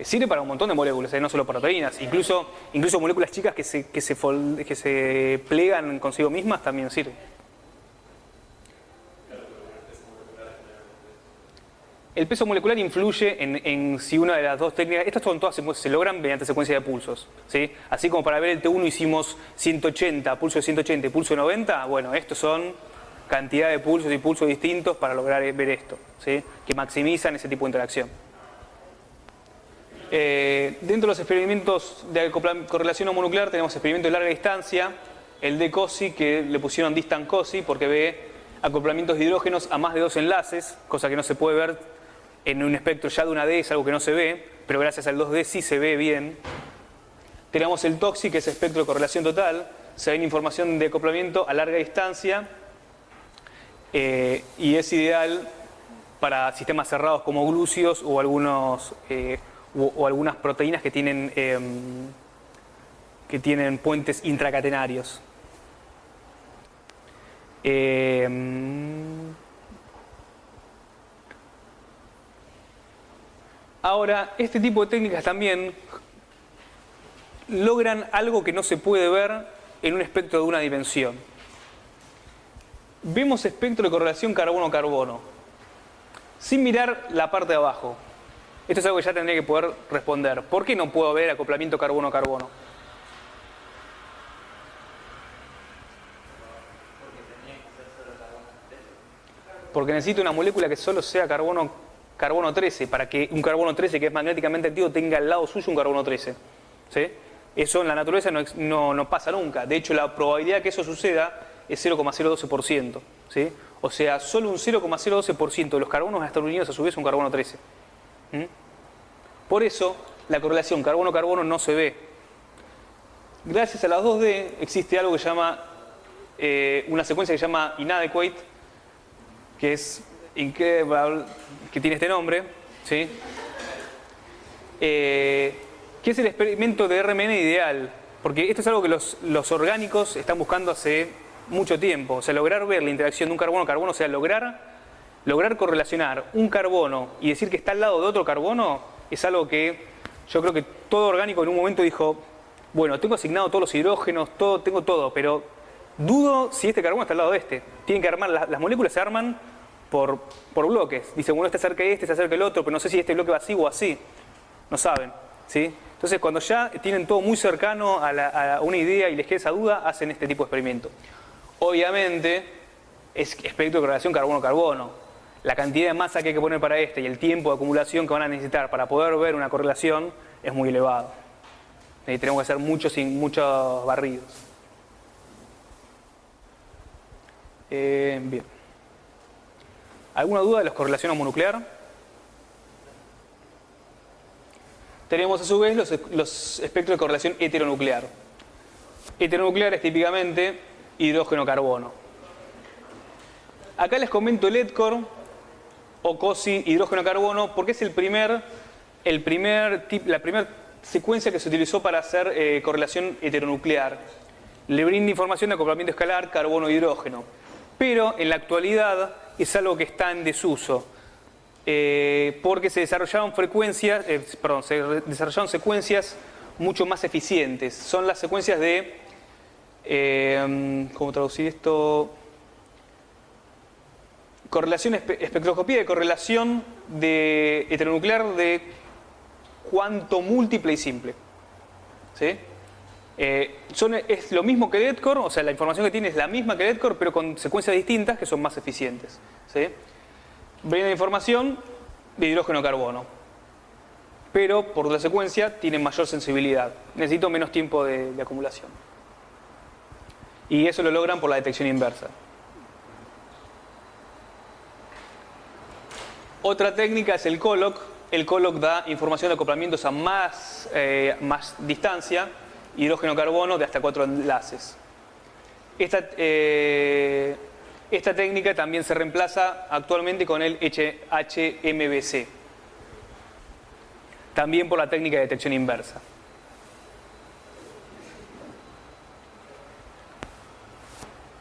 [SPEAKER 1] Sirve para un montón de moléculas, no solo para proteínas. Incluso moléculas chicas que se plegan consigo mismas también sirven. El peso molecular influye en si una de las dos técnicas, estas son todas, se logran mediante secuencia de pulsos, ¿sí? Así como para ver el T1 hicimos 180, pulso de 180 y pulso de 90, bueno, estos son cantidad de pulsos y pulsos distintos para lograr ver esto, ¿sí? Que maximizan ese tipo de interacción. Dentro de los experimentos de correlación homonuclear tenemos experimentos de larga distancia, el de COSI, que le pusieron distant COSI porque ve acoplamientos de hidrógenos a más de 2 enlaces, cosa que no se puede ver en un espectro ya de una D, es algo que no se ve, pero gracias al 2D sí se ve bien. Tenemos el TOXI, que es espectro de correlación total, se ve información de acoplamiento a larga distancia, y es ideal para sistemas cerrados como glúcidos o algunas proteínas que tienen puentes intracatenarios. Ahora, este tipo de técnicas también logran algo que no se puede ver en un espectro de una dimensión. Vemos espectro de correlación carbono-carbono, sin mirar la parte de abajo. Esto es algo que ya tendría que poder responder. ¿Por qué no puedo ver acoplamiento carbono-carbono? Porque necesito una molécula que solo sea carbono 13, para que un carbono 13 que es magnéticamente activo tenga al lado suyo un carbono 13. ¿Sí? Eso en la naturaleza no pasa nunca. De hecho, la probabilidad que eso suceda es 0,012%. ¿Sí? O sea, solo un 0,012% de los carbonos van a estar unidos a su vez a un carbono 13. Por eso, la correlación carbono-carbono no se ve. Gracias a las 2D existe algo que se llama, una secuencia que se llama inadequate, que es que tiene este nombre, ¿sí? Que es el experimento de RMN ideal, porque esto es algo que los orgánicos están buscando hace mucho tiempo. O sea, lograr ver la interacción de un carbono-carbono, o sea, lograr correlacionar un carbono y decir que está al lado de otro carbono, es algo que yo creo que todo orgánico en un momento dijo, bueno, tengo asignado todos los hidrógenos, tengo todo, pero dudo si este carbono está al lado de este. Tienen que armar, las moléculas se arman por bloques. Dicen, bueno, este acerca de este, se acerca el otro, pero no sé si este bloque va así o así. No saben, ¿sí? Entonces, cuando ya tienen todo muy cercano a una idea y les queda esa duda, hacen este tipo de experimento. Obviamente, es espectro de correlación carbono-carbono. La cantidad de masa que hay que poner para este y el tiempo de acumulación que van a necesitar para poder ver una correlación es muy elevado. Y tenemos que hacer muchos barridos. Bien. ¿Alguna duda de la correlación homonuclear? Tenemos a su vez los espectros de correlación heteronuclear. Heteronuclear es típicamente hidrógeno-carbono. Acá les comento el EDCOR o COSI hidrógeno-carbono porque es la primera secuencia que se utilizó para hacer correlación heteronuclear. Le brinda información de acoplamiento escalar carbono-hidrógeno. Pero en la actualidad es algo que está en desuso. Porque se desarrollaron secuencias mucho más eficientes. Son las secuencias de, ¿cómo traducir esto? espectroscopía de correlación de heteronuclear de cuanto múltiple y simple. ¿Sí? Es lo mismo que EDCOR, o sea, la información que tiene es la misma que EDCOR, pero con secuencias distintas que son más eficientes. ¿Sí? Brinda información de hidrógeno-carbono, pero por la secuencia tiene mayor sensibilidad. Necesito menos tiempo de acumulación. Y eso lo logran por la detección inversa. Otra técnica es el COLOC. El COLOC da información de acoplamientos a más distancia, hidrógeno-carbono de hasta 4 enlaces. Esta técnica también se reemplaza actualmente con el HMBC, también por la técnica de detección inversa.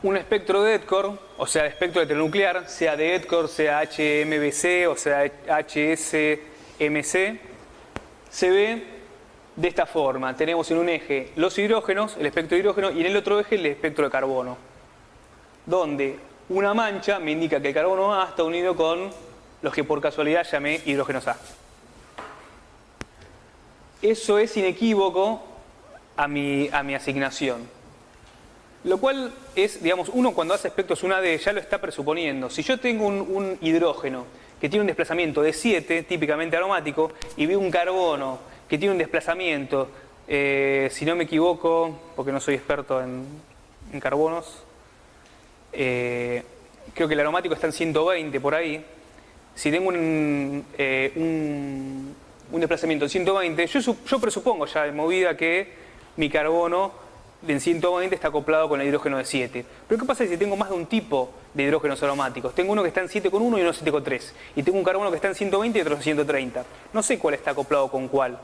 [SPEAKER 1] Un espectro de EDCOR, o sea, espectro heteronuclear, sea de EDCOR, sea HMBC o sea HSMC, se ve de esta forma. Tenemos en un eje los hidrógenos, el espectro de hidrógeno, y en el otro eje el espectro de carbono, donde una mancha me indica que el carbono A está unido con los que por casualidad llamé hidrógenos A. Eso es inequívoco a mi asignación. Lo cual es, digamos, uno cuando hace espectros 1D ya lo está presuponiendo. Si yo tengo un hidrógeno que tiene un desplazamiento de 7, típicamente aromático, y veo un carbono que tiene un desplazamiento, si no me equivoco, porque no soy experto en carbonos, creo que el aromático está en 120 por ahí. Si tengo un desplazamiento en 120, yo presupongo ya de movida que mi carbono en 120 está acoplado con el hidrógeno de 7. Pero ¿qué pasa si tengo más de un tipo de hidrógenos aromáticos? Tengo uno que está en 7,1 y uno 7,3. Y tengo un carbono que está en 120 y otro en 130. No sé cuál está acoplado con cuál.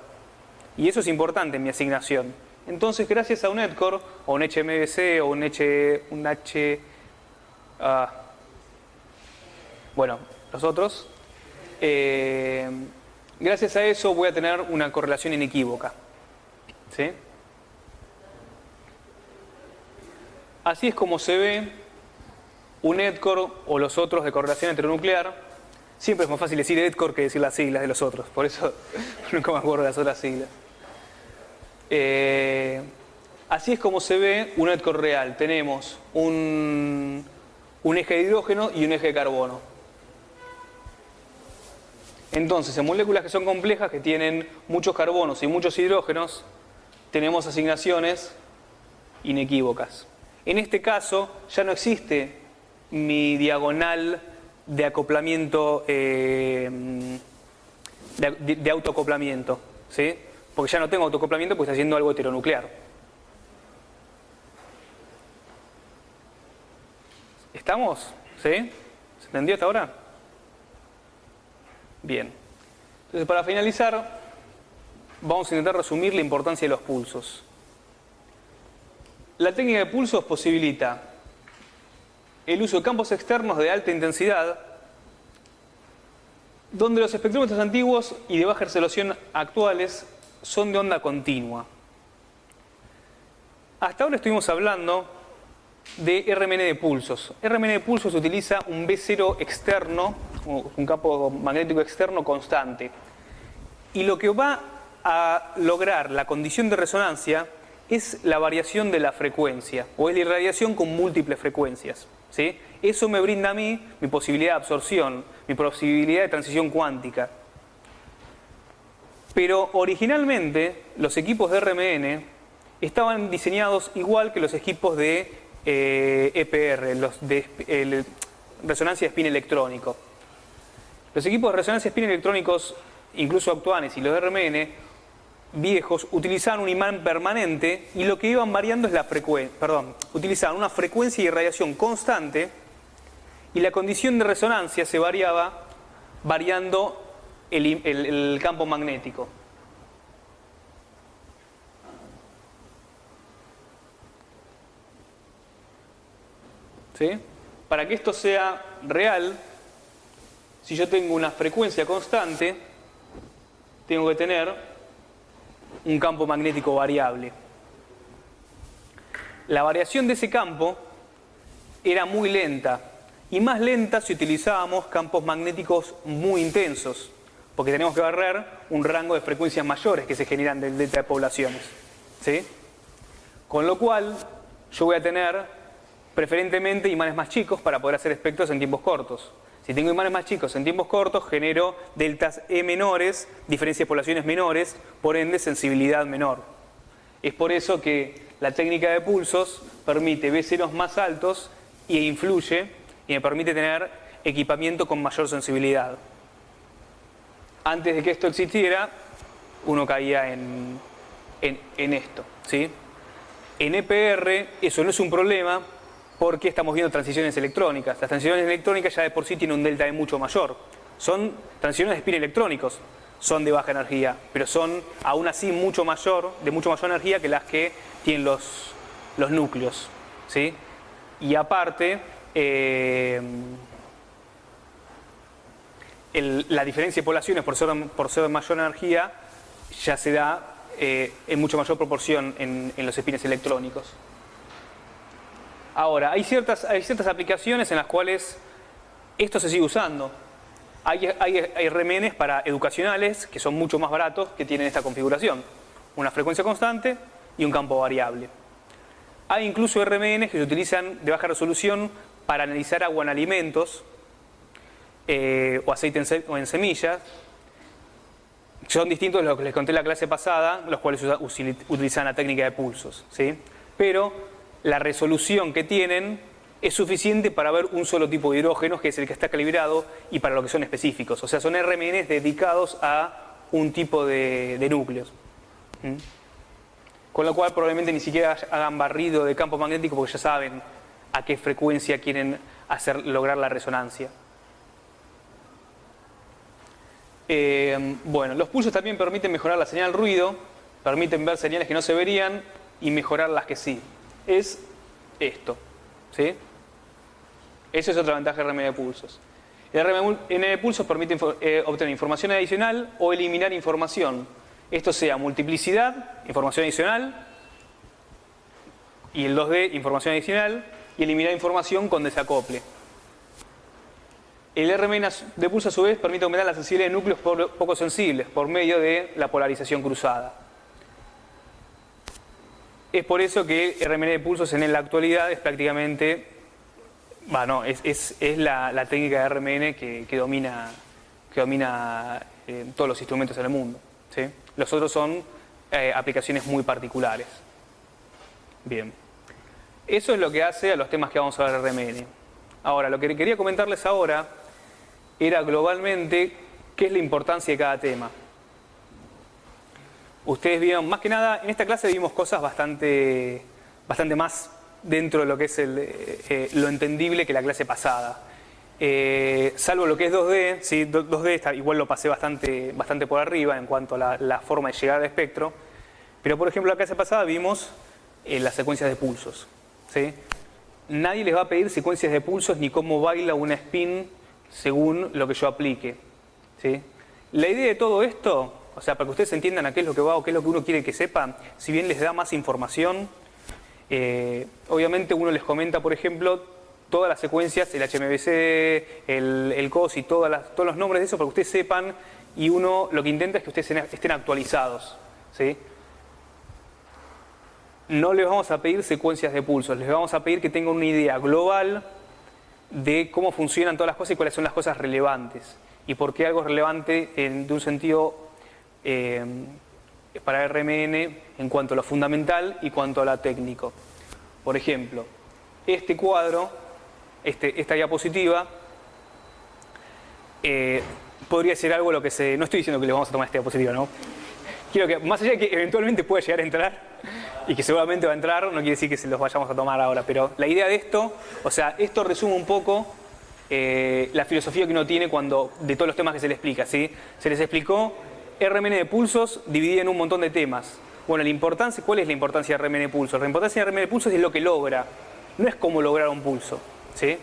[SPEAKER 1] Y eso es importante en mi asignación. Entonces, gracias a un EDCOR, o un HMBC, o bueno, los otros, gracias a eso voy a tener una correlación inequívoca. ¿Sí? Así es como se ve un EDCOR o los otros de correlación heteronuclear. Siempre es más fácil decir EDCOR que decir las siglas de los otros, por eso nunca me acuerdo de las otras siglas. Así es como se ve un EDCOR real. Tenemos un eje de hidrógeno y un eje de carbono. Entonces, en moléculas que son complejas, que tienen muchos carbonos y muchos hidrógenos, tenemos asignaciones inequívocas. En este caso ya no existe mi diagonal de acoplamiento, de autoacoplamiento, ¿sí? Porque ya no tengo autoacoplamiento porque está haciendo algo heteronuclear. ¿Estamos? ¿Sí? ¿Se entendió hasta ahora? Bien. Entonces, para finalizar, vamos a intentar resumir la importancia de los pulsos. La técnica de pulsos posibilita el uso de campos externos de alta intensidad, donde los espectrómetros antiguos y de baja resolución actuales son de onda continua. Hasta ahora estuvimos hablando de RMN de pulsos. RMN de pulsos utiliza un B0 externo, un campo magnético externo constante. Y lo que va a lograr la condición de resonancia es la variación de la frecuencia, o es la irradiación con múltiples frecuencias. ¿Sí? Eso me brinda a mí mi posibilidad de absorción, mi posibilidad de transición cuántica. Pero originalmente los equipos de RMN estaban diseñados igual que los equipos de EPR, los de resonancia de spin electrónico. Los equipos de resonancia de spin electrónicos, incluso actuales, y los de RMN viejos, utilizaban un imán permanente y lo que iban variando es la frecuencia, utilizaban una frecuencia y irradiación constante y la condición de resonancia se variaba variando el campo magnético. ¿Sí? Para que esto sea real, si yo tengo una frecuencia constante, tengo que tener un campo magnético variable. La variación de ese campo era muy lenta y más lentas si utilizábamos campos magnéticos muy intensos, porque tenemos que barrer un rango de frecuencias mayores que se generan del delta de poblaciones, ¿sí? Con lo cual, yo voy a tener preferentemente imanes más chicos para poder hacer espectros en tiempos cortos. Si tengo imanes más chicos en tiempos cortos, genero deltas E menores, diferencias de poblaciones menores, por ende sensibilidad menor. Es por eso que la técnica de pulsos permite V0 más altos e influye y me permite tener equipamiento con mayor sensibilidad. Antes de que esto existiera, uno caía en esto, ¿sí? En EPR eso no es un problema porque estamos viendo transiciones electrónicas. Las transiciones electrónicas ya de por sí tienen un delta E mucho mayor. Son transiciones de spin electrónicos, son de baja energía, pero son aún así de mucho mayor energía que las que tienen los núcleos, ¿sí? Y aparte, la diferencia de poblaciones por ser de mayor energía ya se da en mucho mayor proporción en los espines electrónicos. Ahora, hay ciertas aplicaciones en las cuales esto se sigue usando. Hay RMNs para educacionales que son mucho más baratos, que tienen esta configuración. Una frecuencia constante y un campo variable. Hay incluso RMNs que se utilizan de baja resolución para analizar agua en alimentos o aceite en semillas. Son distintos de los que les conté en la clase pasada, los cuales utilizan la técnica de pulsos, ¿sí? Pero la resolución que tienen es suficiente para ver un solo tipo de hidrógenos, que es el que está calibrado, y para lo que son específicos. O sea, son RMNs dedicados a un tipo de núcleos. Con lo cual probablemente ni siquiera hagan barrido de campo magnético porque ya saben a qué frecuencia quieren lograr la resonancia. Bueno, los pulsos también permiten mejorar la señal ruido, permiten ver señales que no se verían y mejorar las que sí. Es esto, ¿sí? Eso es otra ventaja de RMN de pulsos. El RMN de pulsos permite obtener información adicional o eliminar información. Esto sea multiplicidad, información adicional, y el 2D, información adicional, y eliminar información con desacople. El RMN de pulso a su vez permite aumentar la sensibilidad de núcleos poco sensibles por medio de la polarización cruzada. Es por eso que el RMN de pulsos en la actualidad es prácticamente, es la técnica de RMN que domina todos los instrumentos en el mundo, ¿sí? Los otros son aplicaciones muy particulares. Bien. Eso es lo que hace a los temas que vamos a ver de RMN. Ahora, lo que quería comentarles ahora era globalmente qué es la importancia de cada tema. Ustedes vieron, más que nada, en esta clase vimos cosas bastante más dentro de lo que es lo entendible que la clase pasada. Salvo lo que es 2D, ¿sí? 2D igual lo pasé bastante por arriba en cuanto a la forma de llegar al espectro. Pero por ejemplo la clase pasada vimos las secuencias de pulsos, ¿sí? Nadie les va a pedir secuencias de pulsos ni cómo baila una spin según lo que yo aplique, ¿sí? La idea de todo esto, o sea, para que ustedes entiendan a qué es lo que va o qué es lo que uno quiere que sepan, si bien les da más información, obviamente uno les comenta, por ejemplo, todas las secuencias, el HMBC, el COS y todos los nombres de eso para que ustedes sepan, y uno lo que intenta es que ustedes estén actualizados, ¿sí? No les vamos a pedir secuencias de pulsos, les vamos a pedir que tengan una idea global de cómo funcionan todas las cosas y cuáles son las cosas relevantes. Y por qué algo es relevante de un sentido para RMN en cuanto a lo fundamental y cuanto a lo técnico. Por ejemplo, este cuadro, esta diapositiva, podría ser algo lo que se... No estoy diciendo que le vamos a tomar esta diapositiva, ¿no? Quiero que, más allá de que eventualmente pueda llegar a entrar, y que seguramente va a entrar, no quiere decir que se los vayamos a tomar ahora, pero la idea de esto, o sea, esto resume un poco la filosofía que uno tiene de todos los temas que se le explica, ¿sí? Se les explicó RMN de pulsos dividido en un montón de temas. Bueno, ¿cuál es la importancia de RMN de pulsos? La importancia de RMN de pulsos es lo que logra, no es cómo lograr un pulso, ¿sí?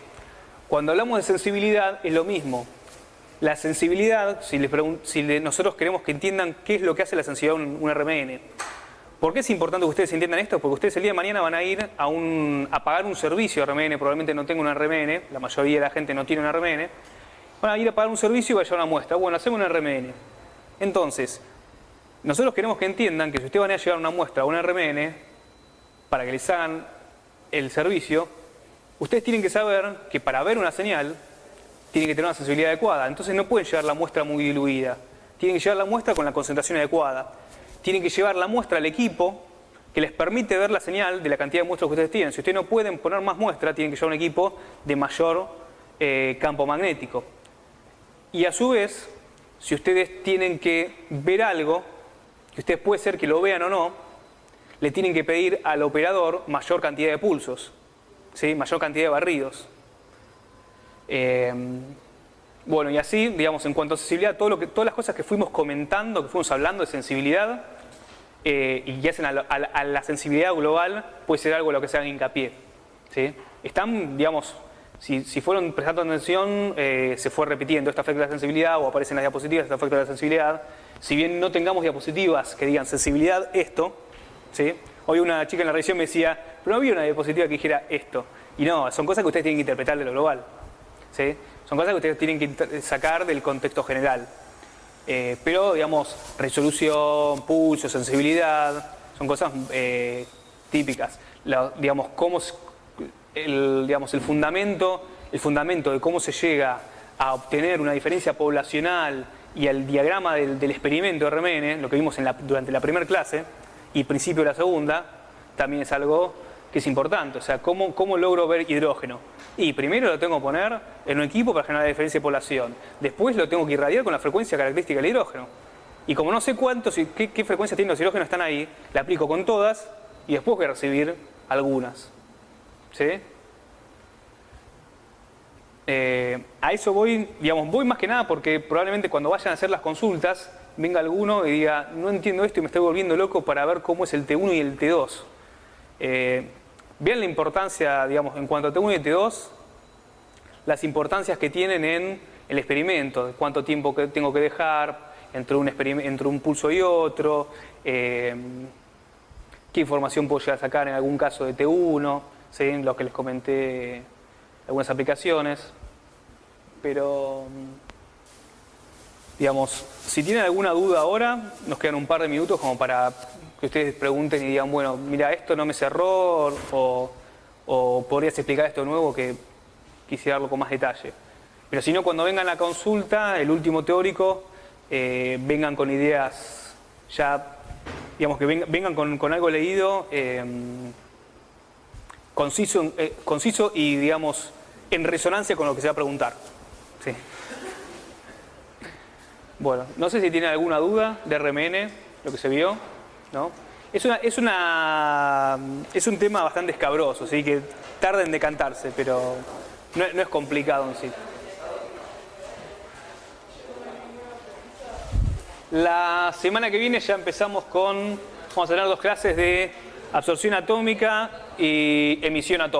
[SPEAKER 1] Cuando hablamos de sensibilidad es lo mismo. La sensibilidad, si nosotros queremos que entiendan qué es lo que hace la sensibilidad un RMN, ¿Por qué es importante que ustedes entiendan esto? Porque ustedes el día de mañana van a ir a pagar un servicio RMN, probablemente no tengan una RMN, la mayoría de la gente no tiene una RMN, van a ir a pagar un servicio y va a llevar una muestra. Bueno, hacemos una RMN. Entonces, nosotros queremos que entiendan que si ustedes van a llevar una muestra a una RMN, para que les hagan el servicio, ustedes tienen que saber que para ver una señal, tienen que tener una sensibilidad adecuada. Entonces no pueden llevar la muestra muy diluida. Tienen que llevar la muestra con la concentración adecuada. Tienen que llevar la muestra al equipo que les permite ver la señal de la cantidad de muestras que ustedes tienen. Si ustedes no pueden poner más muestras, tienen que llevar un equipo de mayor campo magnético. Y a su vez, si ustedes tienen que ver algo, que ustedes puede ser que lo vean o no, le tienen que pedir al operador mayor cantidad de pulsos, ¿sí? Mayor cantidad de barridos. Bueno, y así, digamos, en cuanto a sensibilidad, todas las cosas que fuimos comentando, que fuimos hablando de sensibilidad, y hacen a la sensibilidad global, puede ser algo a lo que se haga hincapié, ¿sí? Están, digamos, si fueron prestando atención, se fue repitiendo, esto afecta a la sensibilidad, o aparecen las diapositivas, esto afecta a la sensibilidad. Si bien no tengamos diapositivas que digan sensibilidad, esto, ¿sí? Hoy una chica en la revisión me decía, pero no había una diapositiva que dijera esto. Y no, son cosas que ustedes tienen que interpretar de lo global, ¿sí? Son cosas que ustedes tienen que sacar del contexto general. Pero, digamos, resolución, pulso, sensibilidad, son cosas típicas. Digamos, el fundamento de cómo se llega a obtener una diferencia poblacional y al diagrama del experimento RMN, lo que vimos durante la primera clase y principio de la segunda, también es algo que es importante. O sea, ¿cómo logro ver hidrógeno? Y primero lo tengo que poner en un equipo para generar la diferencia de población. Después lo tengo que irradiar con la frecuencia característica del hidrógeno. Y como no sé cuántos y qué frecuencia tienen los hidrógenos están ahí, la aplico con todas y después voy a recibir algunas. ¿Sí? A eso voy más que nada porque probablemente cuando vayan a hacer las consultas venga alguno y diga, no entiendo esto y me estoy volviendo loco para ver cómo es el T1 y el T2. Vean la importancia, digamos, en cuanto a T1 y T2, las importancias que tienen en el experimento, de cuánto tiempo tengo que dejar entre un pulso y otro, qué información puedo llegar a sacar en algún caso de T1, ¿sí? Lo que les comenté, algunas aplicaciones. Pero, digamos, si tienen alguna duda ahora, nos quedan un par de minutos como para que ustedes pregunten y digan, bueno, mira, esto no me cerró, o podrías explicar esto de nuevo, que quisiera darlo con más detalle. Pero si no, cuando vengan a la consulta, el último teórico, vengan con ideas ya, digamos, que vengan con algo leído, conciso y, digamos, en resonancia con lo que se va a preguntar. Sí. Bueno, no sé si tienen alguna duda de RMN, lo que se vio, ¿no? Es un tema bastante escabroso, así que tarda en decantarse, pero no es complicado en sí. La semana que viene ya empezamos vamos a tener 2 clases de absorción atómica y emisión atómica.